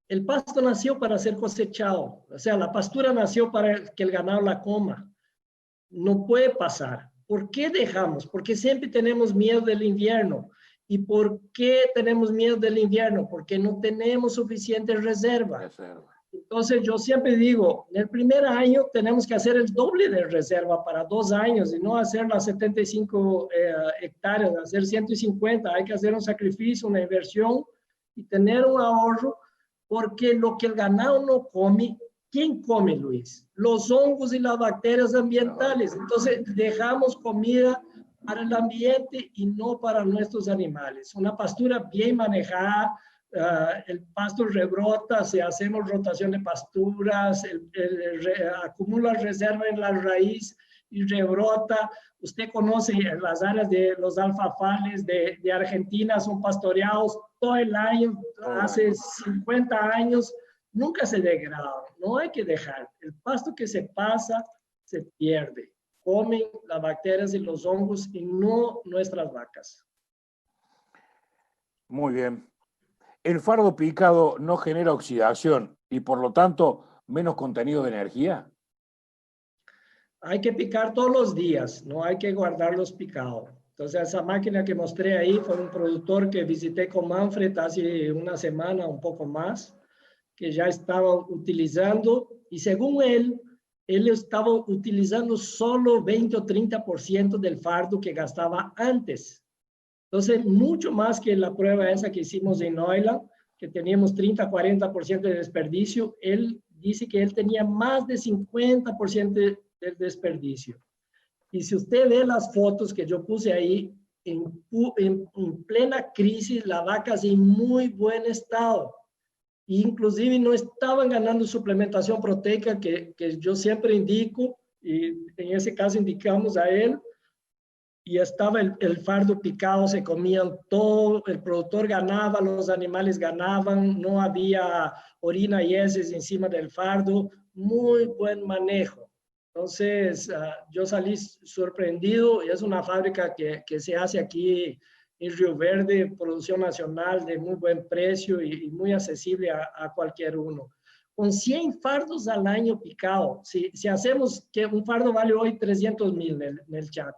El pasto nació para ser cosechado. O sea, la pastura nació para que el ganado la coma. No puede pasar. ¿Por qué dejamos? Porque siempre tenemos miedo del invierno. ¿Y por qué tenemos miedo del invierno? Porque no tenemos suficiente reserva. Entonces yo siempre digo, en el primer año tenemos que hacer el doble de reserva para 2 años y no hacer las 75 hectáreas, hacer 150. Hay que hacer un sacrificio, una inversión y tener un ahorro, porque lo que el ganado no come, ¿quién come, Luis? Los hongos y las bacterias ambientales. Entonces dejamos comida para el ambiente y no para nuestros animales. Una pastura bien manejada, el pasto rebrota, si hacemos rotación de pasturas, acumula reserva en la raíz y rebrota. Usted conoce las áreas de los alfafales de Argentina, son pastoreados todo el año, hace 50 años, nunca se degradan. No hay que dejar. El pasto que se pasa, se pierde. Comen las bacterias y los hongos y no nuestras vacas. Muy bien. ¿El fardo picado no genera oxidación y por lo tanto menos contenido de energía? Hay que picar todos los días, no hay que guardarlos picados. Entonces esa máquina que mostré ahí fue un productor que visité con Manfred hace una semana, un poco más, que ya estaba utilizando, y según él estaba utilizando solo 20 o 30% del fardo que gastaba antes. Entonces, mucho más que la prueba esa que hicimos en Neuland, que teníamos 30-40% de desperdicio, él dice que él tenía más de 50% del desperdicio. Y si usted ve las fotos que yo puse ahí, en plena crisis, las vacas en muy buen estado. Inclusive no estaban ganando suplementación proteica que yo siempre indico, y en ese caso indicamos a él, y estaba el fardo picado, se comían todo, el productor ganaba, los animales ganaban, no había orina y heces encima del fardo, muy buen manejo. Entonces, yo salí sorprendido, y es una fábrica que se hace aquí en Río Verde, producción nacional de muy buen precio y muy accesible a cualquier uno. Con 100 fardos al año picado, si hacemos que un fardo vale hoy 300,000 en el chat,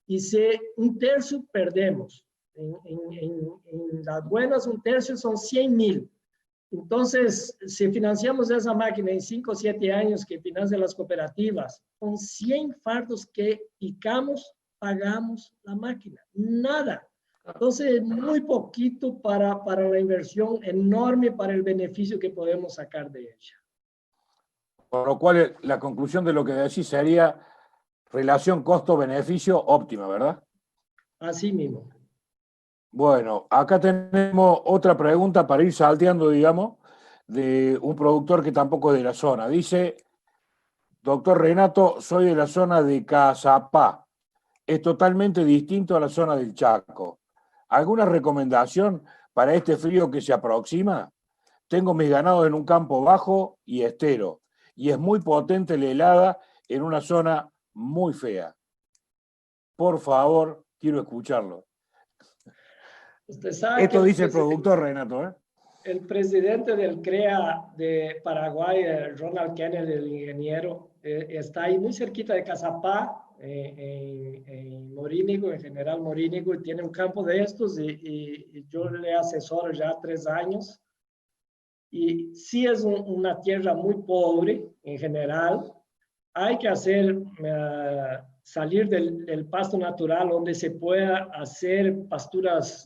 y si un tercio perdemos, en las buenas un tercio son 100,000. Entonces, si financiamos esa máquina en 5 o 7 años que financian las cooperativas, con 100 fardos que picamos, pagamos la máquina. Nada. Entonces, muy poquito para la inversión, enorme para el beneficio que podemos sacar de ella. Por lo cual, la conclusión de lo que decís sería relación costo-beneficio óptima, ¿verdad? Así mismo. Bueno, acá tenemos otra pregunta para ir salteando, digamos, de un productor que tampoco es de la zona. Dice, Doctor Renato, soy de la zona de Cazapá. Es totalmente distinto a la zona del Chaco. ¿Alguna recomendación para este frío que se aproxima? Tengo mis ganados en un campo bajo y estero, y es muy potente la helada en una zona muy fea. Por favor, quiero escucharlo. Usted sabe Esto que dice el productor, Renato, ¿eh? el presidente del CREA de Paraguay, Ronald Kennedy, el ingeniero, está ahí muy cerquita de Cazapá, en Morínigo, en General Morínigo, y tiene un campo de estos y yo le asesoro ya 3 años. Y sí es una tierra muy pobre en general. Hay que hacer, salir del pasto natural donde se pueda hacer pasturas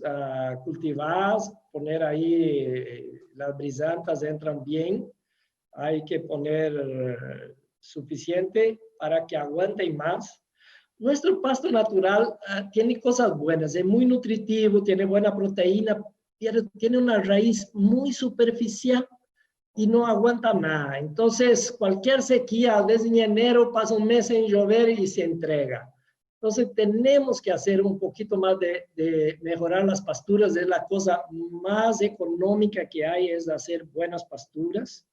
cultivadas, poner ahí, las brisantas entran bien. Hay que poner suficiente para que aguanten más. Nuestro pasto natural tiene cosas buenas, es muy nutritivo, tiene buena proteína, pero tiene una raíz muy superficial y no aguanta nada. Entonces, cualquier sequía, desde enero pasa un mes en llover y se entrega. Entonces, tenemos que hacer un poquito más de mejorar las pasturas. Es la cosa más económica que hay, es hacer buenas pasturas.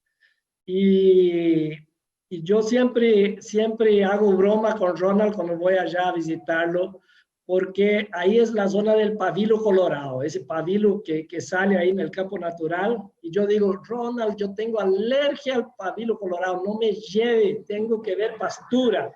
Y yo siempre hago broma con Ronald cuando voy allá a visitarlo, porque ahí es la zona del pabilo colorado, ese pabilo que sale ahí en el campo natural. Y yo digo, Ronald, yo tengo alergia al pabilo colorado, no me lleve, tengo que ver pastura.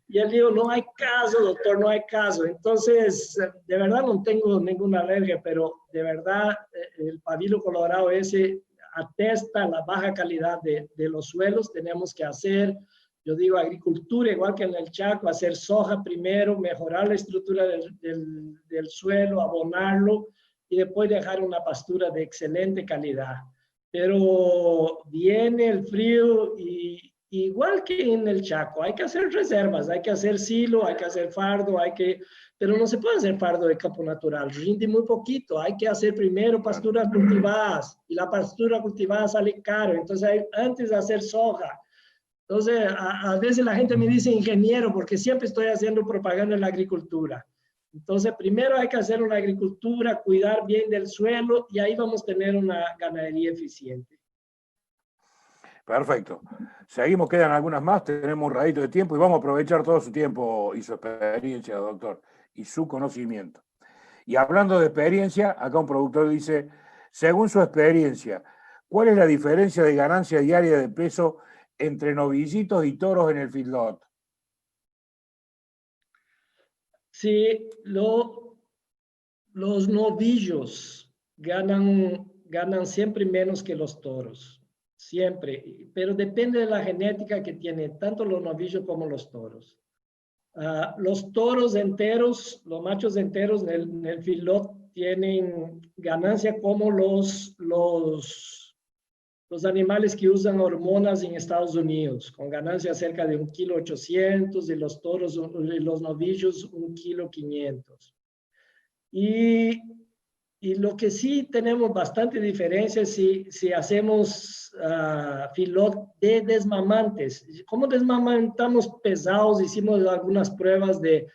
Y él dijo, no hay caso, doctor, no hay caso. Entonces, de verdad no tengo ninguna alergia, pero de verdad el pabilo colorado ese atesta la baja calidad de los suelos. Tenemos que hacer, yo digo, agricultura, igual que en el Chaco, hacer soja primero, mejorar la estructura del suelo, abonarlo y después dejar una pastura de excelente calidad. Pero viene el frío y igual que en el Chaco, hay que hacer reservas, hay que hacer silo, hay que hacer fardo, pero no se puede hacer fardo de campo natural, rinde muy poquito, hay que hacer primero pasturas cultivadas, y la pastura cultivada sale caro, entonces antes de hacer soja. Entonces, a veces la gente me dice ingeniero, porque siempre estoy haciendo propaganda en la agricultura. Entonces, primero hay que hacer una agricultura, cuidar bien del suelo, y ahí vamos a tener una ganadería eficiente. Perfecto. Seguimos, quedan algunas más, tenemos un ratito de tiempo y vamos a aprovechar todo su tiempo y su experiencia, doctor, y su conocimiento. Y hablando de experiencia, acá un productor dice, según su experiencia, ¿cuál es la diferencia de ganancia diaria de peso entre novillitos y toros en el feedlot? Sí, los novillos ganan siempre menos que los toros, siempre, pero depende de la genética que tienen tanto los novillos como los toros. Los toros enteros, los machos enteros en el feedlot tienen ganancia como los animales que usan hormonas en Estados Unidos, con ganancia cerca de 1,8 kg, y los toros y los novillos 1,5 kg. Y lo que sí tenemos bastante diferencia es si hacemos feedlot de desmamantes. ¿Cómo desmamantamos pesados? Hicimos algunas pruebas de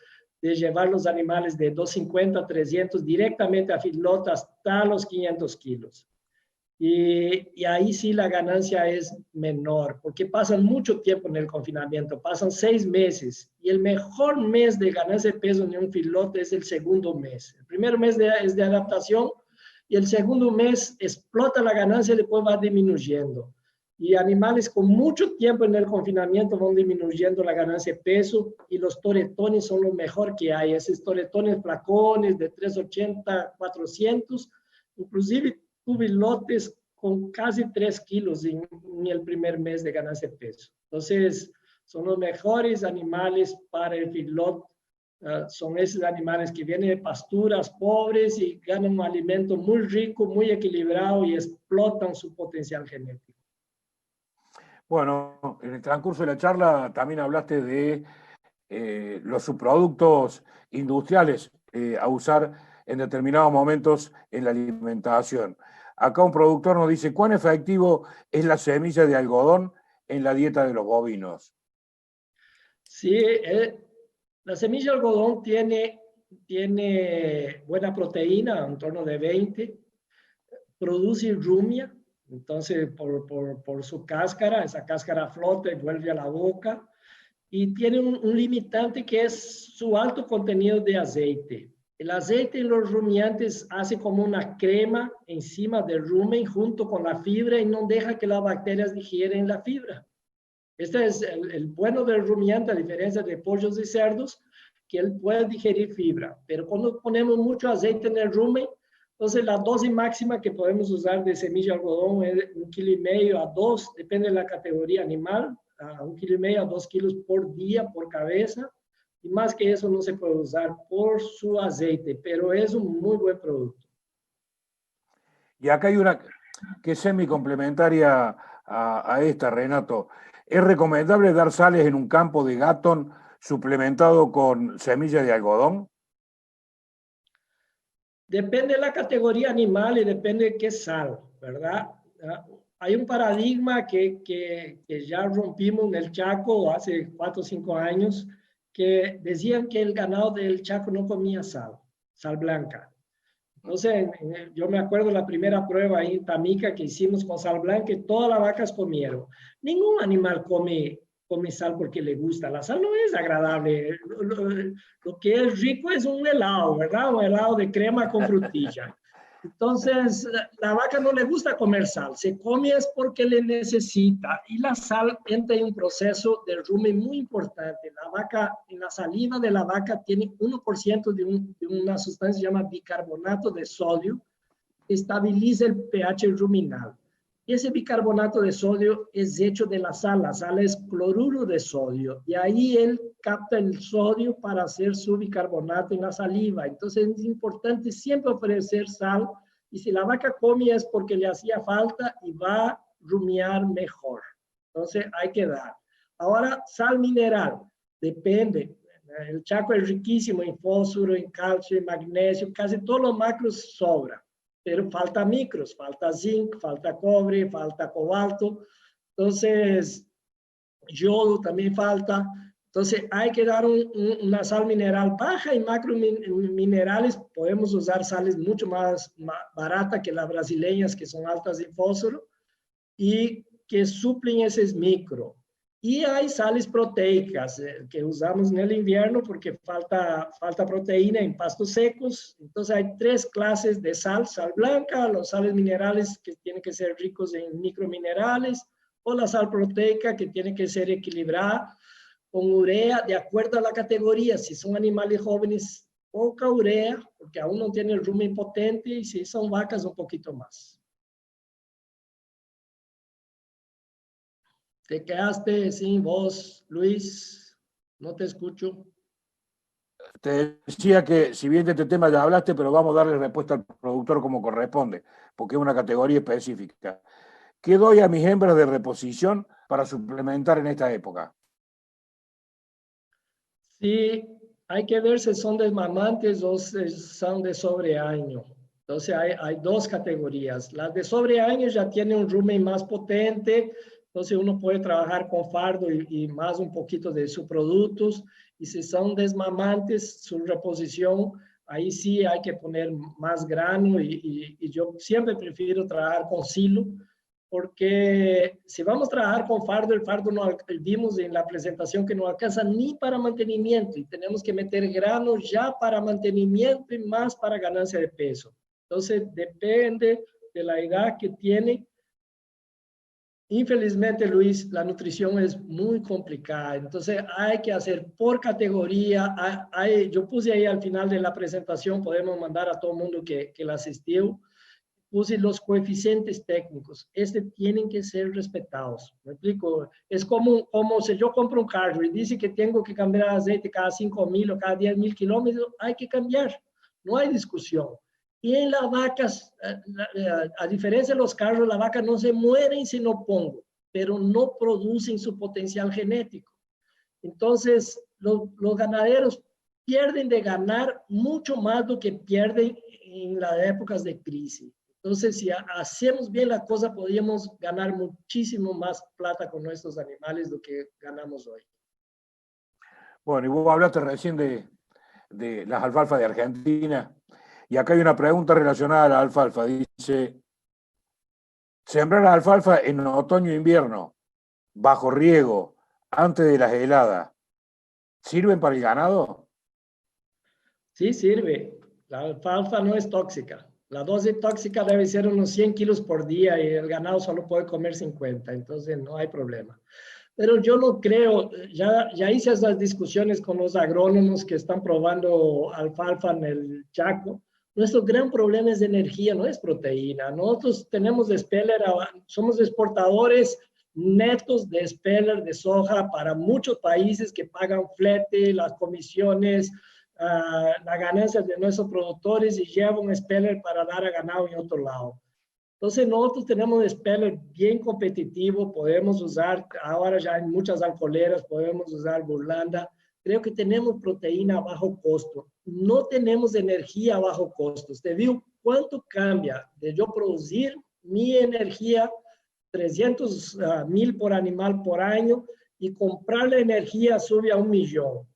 llevar los animales de 250 a 300 directamente a feedlot hasta los 500 kilos. Y ahí sí la ganancia es menor, porque pasan mucho tiempo en el confinamiento, pasan 6 meses, y el mejor mes de ganancia de peso en un feedlot es el segundo mes. El primer mes es de adaptación, y el segundo mes explota la ganancia y después va disminuyendo. Y animales con mucho tiempo en el confinamiento van disminuyendo la ganancia de peso, y los toretones son lo mejor que hay. Esos toretones flacones de 380, 400, inclusive tuve lotes con casi 3 kilos en el primer mes de ganancia de peso. Entonces, son los mejores animales para el feedlot. Son esos animales que vienen de pasturas pobres y ganan un alimento muy rico, muy equilibrado, y explotan su potencial genético. Bueno, en el transcurso de la charla también hablaste de los subproductos industriales a usar en determinados momentos en la alimentación. Acá un productor nos dice, ¿cuán efectivo es la semilla de algodón en la dieta de los bovinos? Sí, la semilla de algodón tiene buena proteína, en torno de 20, produce rumia, entonces por su cáscara, esa cáscara flota y vuelve a la boca, y tiene un limitante que es su alto contenido de aceite. El aceite en los rumiantes hace como una crema encima del rumen junto con la fibra y no deja que las bacterias digieren la fibra. Este es el bueno del rumiante, a diferencia de pollos y cerdos, que él puede digerir fibra. Pero cuando ponemos mucho aceite en el rumen, entonces la dosis máxima que podemos usar de semilla de algodón es 1,5 kg a 2, depende de la categoría animal, a 1,5 kg a 2 kilos por día, por cabeza. Y más que eso no se puede usar por su aceite, pero es un muy buen producto. Y acá hay una que es semi-complementaria a esta, Renato. ¿Es recomendable dar sales en un campo de Gatton suplementado con semilla de algodón? Depende de la categoría animal y depende de qué sal, ¿verdad? Hay un paradigma que ya rompimos en el Chaco hace 4 o 5 años, que decían que el ganado del Chaco no comía sal blanca. Entonces, yo me acuerdo la primera prueba ahí en Tamica que hicimos con sal blanca y todas las vacas comieron. Ningún animal come sal porque le gusta. La sal no es agradable. Lo que es rico es un helado, ¿verdad? Un helado de crema con frutilla. Entonces, la vaca no le gusta comer sal, se come es porque le necesita. Y la sal entra en un proceso de rumen muy importante. La vaca, en la saliva de la vaca tiene 1% de una sustancia que se llama bicarbonato de sodio, que estabiliza el pH ruminal. Ese bicarbonato de sodio es hecho de la sal es cloruro de sodio, y ahí él capta el sodio para hacer su bicarbonato en la saliva. Entonces es importante siempre ofrecer sal, y si la vaca come es porque le hacía falta y va a rumiar mejor. Entonces hay que dar. Ahora, sal mineral, depende. El Chaco es riquísimo en fósforo, en calcio, en magnesio, casi todos los macros sobran. Pero falta micros, falta zinc, falta cobre, falta cobalto, entonces yodo también falta. Entonces hay que dar una sal mineral baja, y macro minerales podemos usar sales mucho más baratas que las brasileñas, que son altas en fósforo y que suplen esos micro. Y hay sales proteicas que usamos en el invierno porque falta proteína en pastos secos. Entonces hay 3 clases de sal blanca, los sales minerales que tienen que ser ricos en microminerales, o la sal proteica que tiene que ser equilibrada con urea de acuerdo a la categoría. Si son animales jóvenes, poca urea, porque aún no tiene el rumen potente, y si son vacas, un poquito más. Te quedaste sin voz, Luis. No te escucho. Te decía que si bien de este tema ya hablaste, pero vamos a darle respuesta al productor como corresponde, porque es una categoría específica. ¿Qué doy a mis hembras de reposición para suplementar en esta época? Sí, hay que ver si son desmamantes o si son de sobreaño. Entonces hay 2 categorías. Las de sobreaño ya tienen un rumen más potente, entonces uno puede trabajar con fardo y más un poquito de sus productos. Y si son desmamantes, su reposición, ahí sí hay que poner más grano, y yo siempre prefiero trabajar con silo, porque si vamos a trabajar con fardo, el fardo no, vimos en la presentación que no alcanza ni para mantenimiento, y tenemos que meter grano ya para mantenimiento y más para ganancia de peso. Entonces depende de la edad que tiene. Infelizmente, Luis, la nutrición es muy complicada, entonces hay que hacer por categoría. Yo puse ahí al final de la presentación, podemos mandar a todo el mundo que la asistió, puse los coeficientes técnicos. Tienen que ser respetados. ¿Me explico? Es como si yo compro un carro y dice que tengo que cambiar aceite cada 5,000 o cada 10,000 kilómetros, hay que cambiar. No hay discusión. Y en las vacas, a diferencia de los carros, las vacas no se mueren si no pongo, pero no producen su potencial genético. Entonces, los ganaderos pierden de ganar mucho más de lo que pierden en las épocas de crisis. Entonces, si hacemos bien la cosa, podríamos ganar muchísimo más plata con nuestros animales de lo que ganamos hoy. Bueno, y vos hablaste recién de las alfalfas de Argentina, y acá hay una pregunta relacionada a la alfalfa. Dice, sembrar alfalfa en otoño e invierno, bajo riego, antes de las heladas, ¿sirven para el ganado? Sí, sirve. La alfalfa no es tóxica. La dosis tóxica debe ser unos 100 kilos por día y el ganado solo puede comer 50, entonces no hay problema. Pero yo no creo, ya hice esas discusiones con los agrónomos que están probando alfalfa en el Chaco. Nuestro gran problema es de energía, no es proteína. Nosotros tenemos de speller, somos exportadores netos de speller de soja para muchos países que pagan flete, las comisiones, la ganancia de nuestros productores y llevan un speller para dar a ganado en otro lado. Entonces nosotros tenemos un speller bien competitivo, podemos usar, ahora ya hay muchas alcoholeras, podemos usar Burlanda. Creo que tenemos proteína a bajo costo. No tenemos energía a bajo costo. ¿Usted vio cuánto cambia de yo producir mi energía, 300,000 por animal por año, y comprar la energía sube a 1 millón?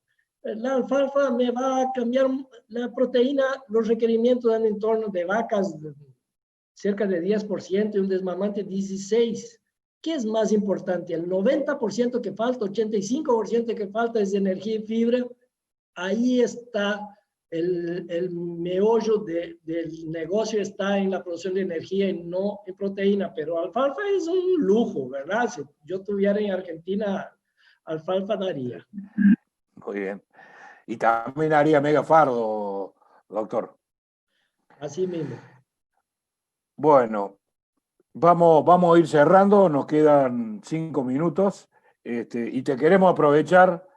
La alfalfa me va a cambiar la proteína, los requerimientos dan en torno de vacas cerca de 10% y un desmamante 16%. ¿Qué es más importante? El 90% que falta, 85% que falta es de energía y fibra. Ahí está el meollo del negocio, está en la producción de energía y no en proteína. Pero alfalfa es un lujo, ¿verdad? Si yo estuviera en Argentina, alfalfa daría. Muy bien. Y también haría megafardo, doctor. Así mismo. Bueno, vamos a ir cerrando, nos quedan 5 minutos, y te queremos aprovechar,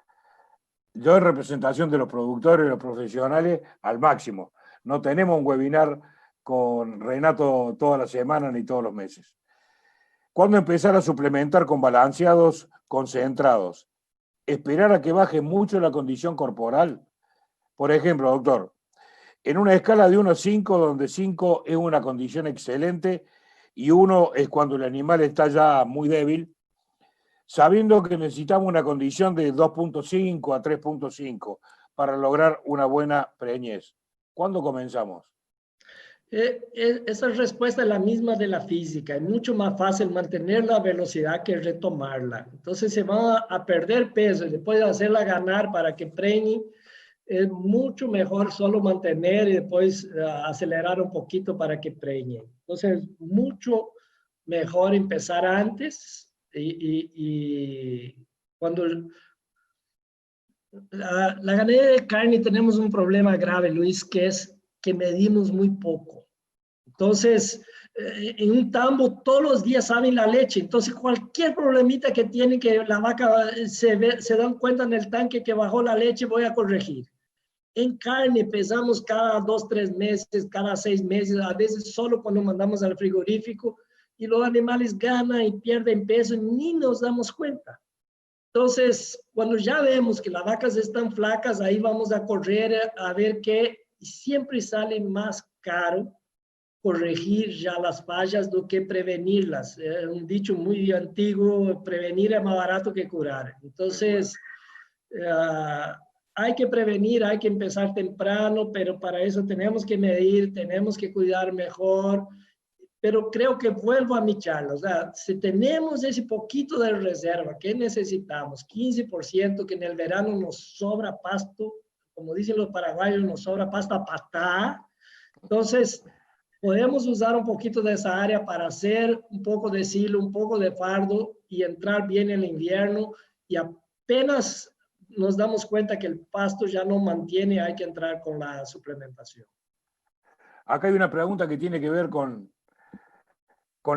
yo en representación de los productores y los profesionales, al máximo. No tenemos un webinar con Renato toda la semana ni todos los meses. ¿Cuándo empezar a suplementar con balanceados concentrados? ¿Esperar a que baje mucho la condición corporal? Por ejemplo, doctor, en una escala de 1 a 5, donde 5 es una condición excelente y 1 es cuando el animal está ya muy débil, sabiendo que necesitamos una condición de 2.5 a 3.5 para lograr una buena preñez. ¿Cuándo comenzamos? Esa respuesta es la misma de la física. Es mucho más fácil mantener la velocidad que retomarla. Entonces se va a perder peso y después de hacerla ganar para que preñe, es mucho mejor solo mantener y después acelerar un poquito para que preñe. Entonces, mucho mejor empezar antes y cuando la ganadería de carne tenemos un problema grave, Luis, que es que medimos muy poco. Entonces, en un tambo todos los días saben la leche, entonces cualquier problemita que tiene que la vaca se dan cuenta en el tanque que bajó la leche, voy a corregir. En carne pesamos cada 2, 3 meses, cada 6 meses, a veces solo cuando mandamos al frigorífico y los animales ganan y pierden peso y ni nos damos cuenta. Entonces, cuando ya vemos que las vacas están flacas, ahí vamos a correr a ver qué, siempre sale más caro corregir ya las fallas do que prevenirlas. Es un dicho muy antiguo, prevenir es más barato que curar. Entonces, hay que prevenir, hay que empezar temprano, pero para eso tenemos que medir, tenemos que cuidar mejor. Pero creo que vuelvo a mi charla, o sea, si tenemos ese poquito de reserva, ¿qué necesitamos? 15%, que en el verano nos sobra pasto, como dicen los paraguayos, nos sobra pasto a patá. Entonces, podemos usar un poquito de esa área para hacer un poco de silo, un poco de fardo y entrar bien en el invierno, y apenas nos damos cuenta que el pasto ya no mantiene, hay que entrar con la suplementación. Acá hay una pregunta que tiene que ver con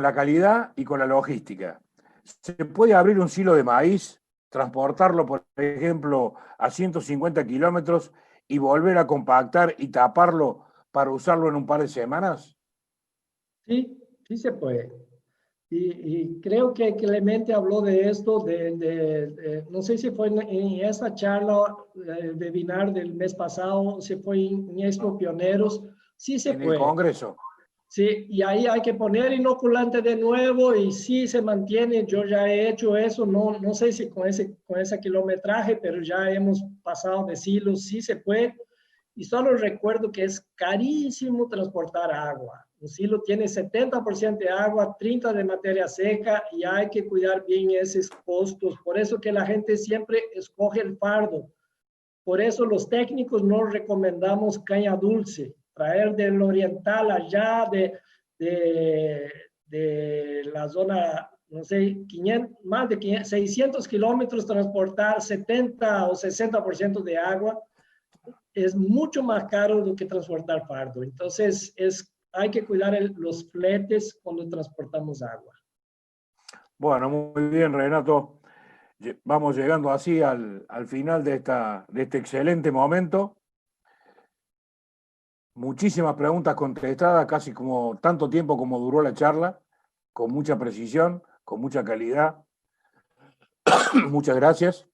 la calidad y con la logística. ¿Se puede abrir un silo de maíz, transportarlo, por ejemplo, a 150 kilómetros y volver a compactar y taparlo para usarlo en un par de semanas? Sí, sí se puede. Y creo que Clemente habló de esto, no sé si fue en esa charla webinar del mes pasado, si fue en Expo Pioneros, sí se En puede. el Congreso. Sí, y ahí hay que poner inoculante de nuevo y sí se mantiene. Yo ya he hecho eso, no sé si con ese kilometraje, pero ya hemos pasado de silos, sí se puede. Y solo recuerdo que es carísimo transportar agua. Un silo tiene 70% de agua, 30% de materia seca y hay que cuidar bien esos costos. Por eso que la gente siempre escoge el fardo. Por eso los técnicos no recomendamos caña dulce, traer del oriental allá de la zona, no sé, 500, más de 500, 600 kilómetros, transportar 70 o 60% de agua es mucho más caro do que transportar fardo. Entonces, hay que cuidar los fletes cuando transportamos agua. Bueno, muy bien, Renato. Vamos llegando así al final de este excelente momento. Muchísimas preguntas contestadas, casi como tanto tiempo como duró la charla, con mucha precisión, con mucha calidad. Muchas gracias.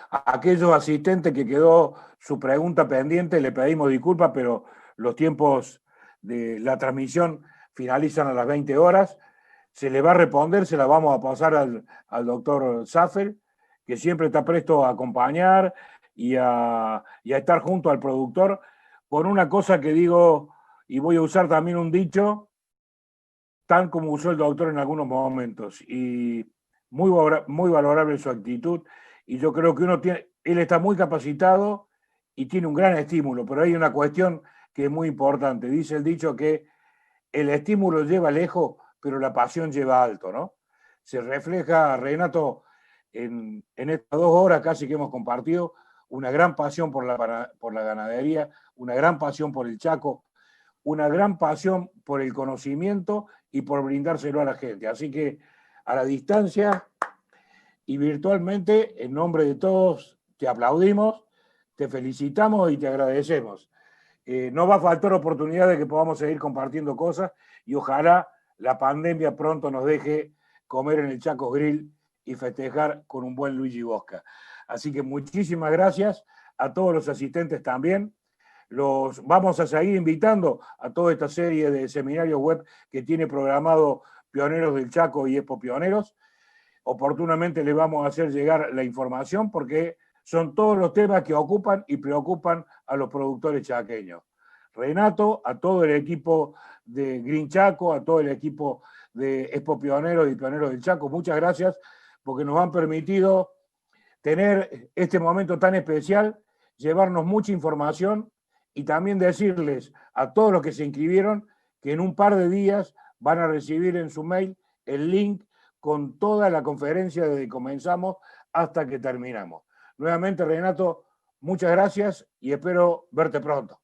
A aquellos asistentes que quedó su pregunta pendiente, le pedimos disculpas, pero los tiempos de la transmisión finalizan a las 20 horas. Se le va a responder, se la vamos a pasar al doctor Zaffer, que siempre está presto a acompañar y a estar junto al productor, por una cosa que digo, y voy a usar también un dicho, tan como usó el doctor en algunos momentos, y muy valorable su actitud, y yo creo que él está muy capacitado y tiene un gran estímulo, pero hay una cuestión que es muy importante. Dice el dicho que el estímulo lleva lejos, pero la pasión lleva alto, ¿no? Se refleja, Renato, en estas 2 horas casi que hemos compartido, una gran pasión por la ganadería, una gran pasión por el Chaco, una gran pasión por el conocimiento y por brindárselo a la gente. Así que a la distancia y virtualmente, en nombre de todos, te aplaudimos, te felicitamos y te agradecemos. No va a faltar oportunidad de que podamos seguir compartiendo cosas y ojalá la pandemia pronto nos deje comer en el Chaco Grill y festejar con un buen Luigi Bosca. Así que muchísimas gracias a todos los asistentes también. Los vamos a seguir invitando a toda esta serie de seminarios web que tiene programado Pioneros del Chaco y Expo Pioneros. Oportunamente les vamos a hacer llegar la información porque son todos los temas que ocupan y preocupan a los productores chaqueños. Renato, a todo el equipo de Green Chaco, a todo el equipo de Expo Pioneros y Pioneros del Chaco, muchas gracias porque nos han permitido tener este momento tan especial, llevarnos mucha información y también decirles a todos los que se inscribieron que en un par de días van a recibir en su mail el link con toda la conferencia desde que comenzamos hasta que terminamos. Nuevamente, Renato, muchas gracias y espero verte pronto.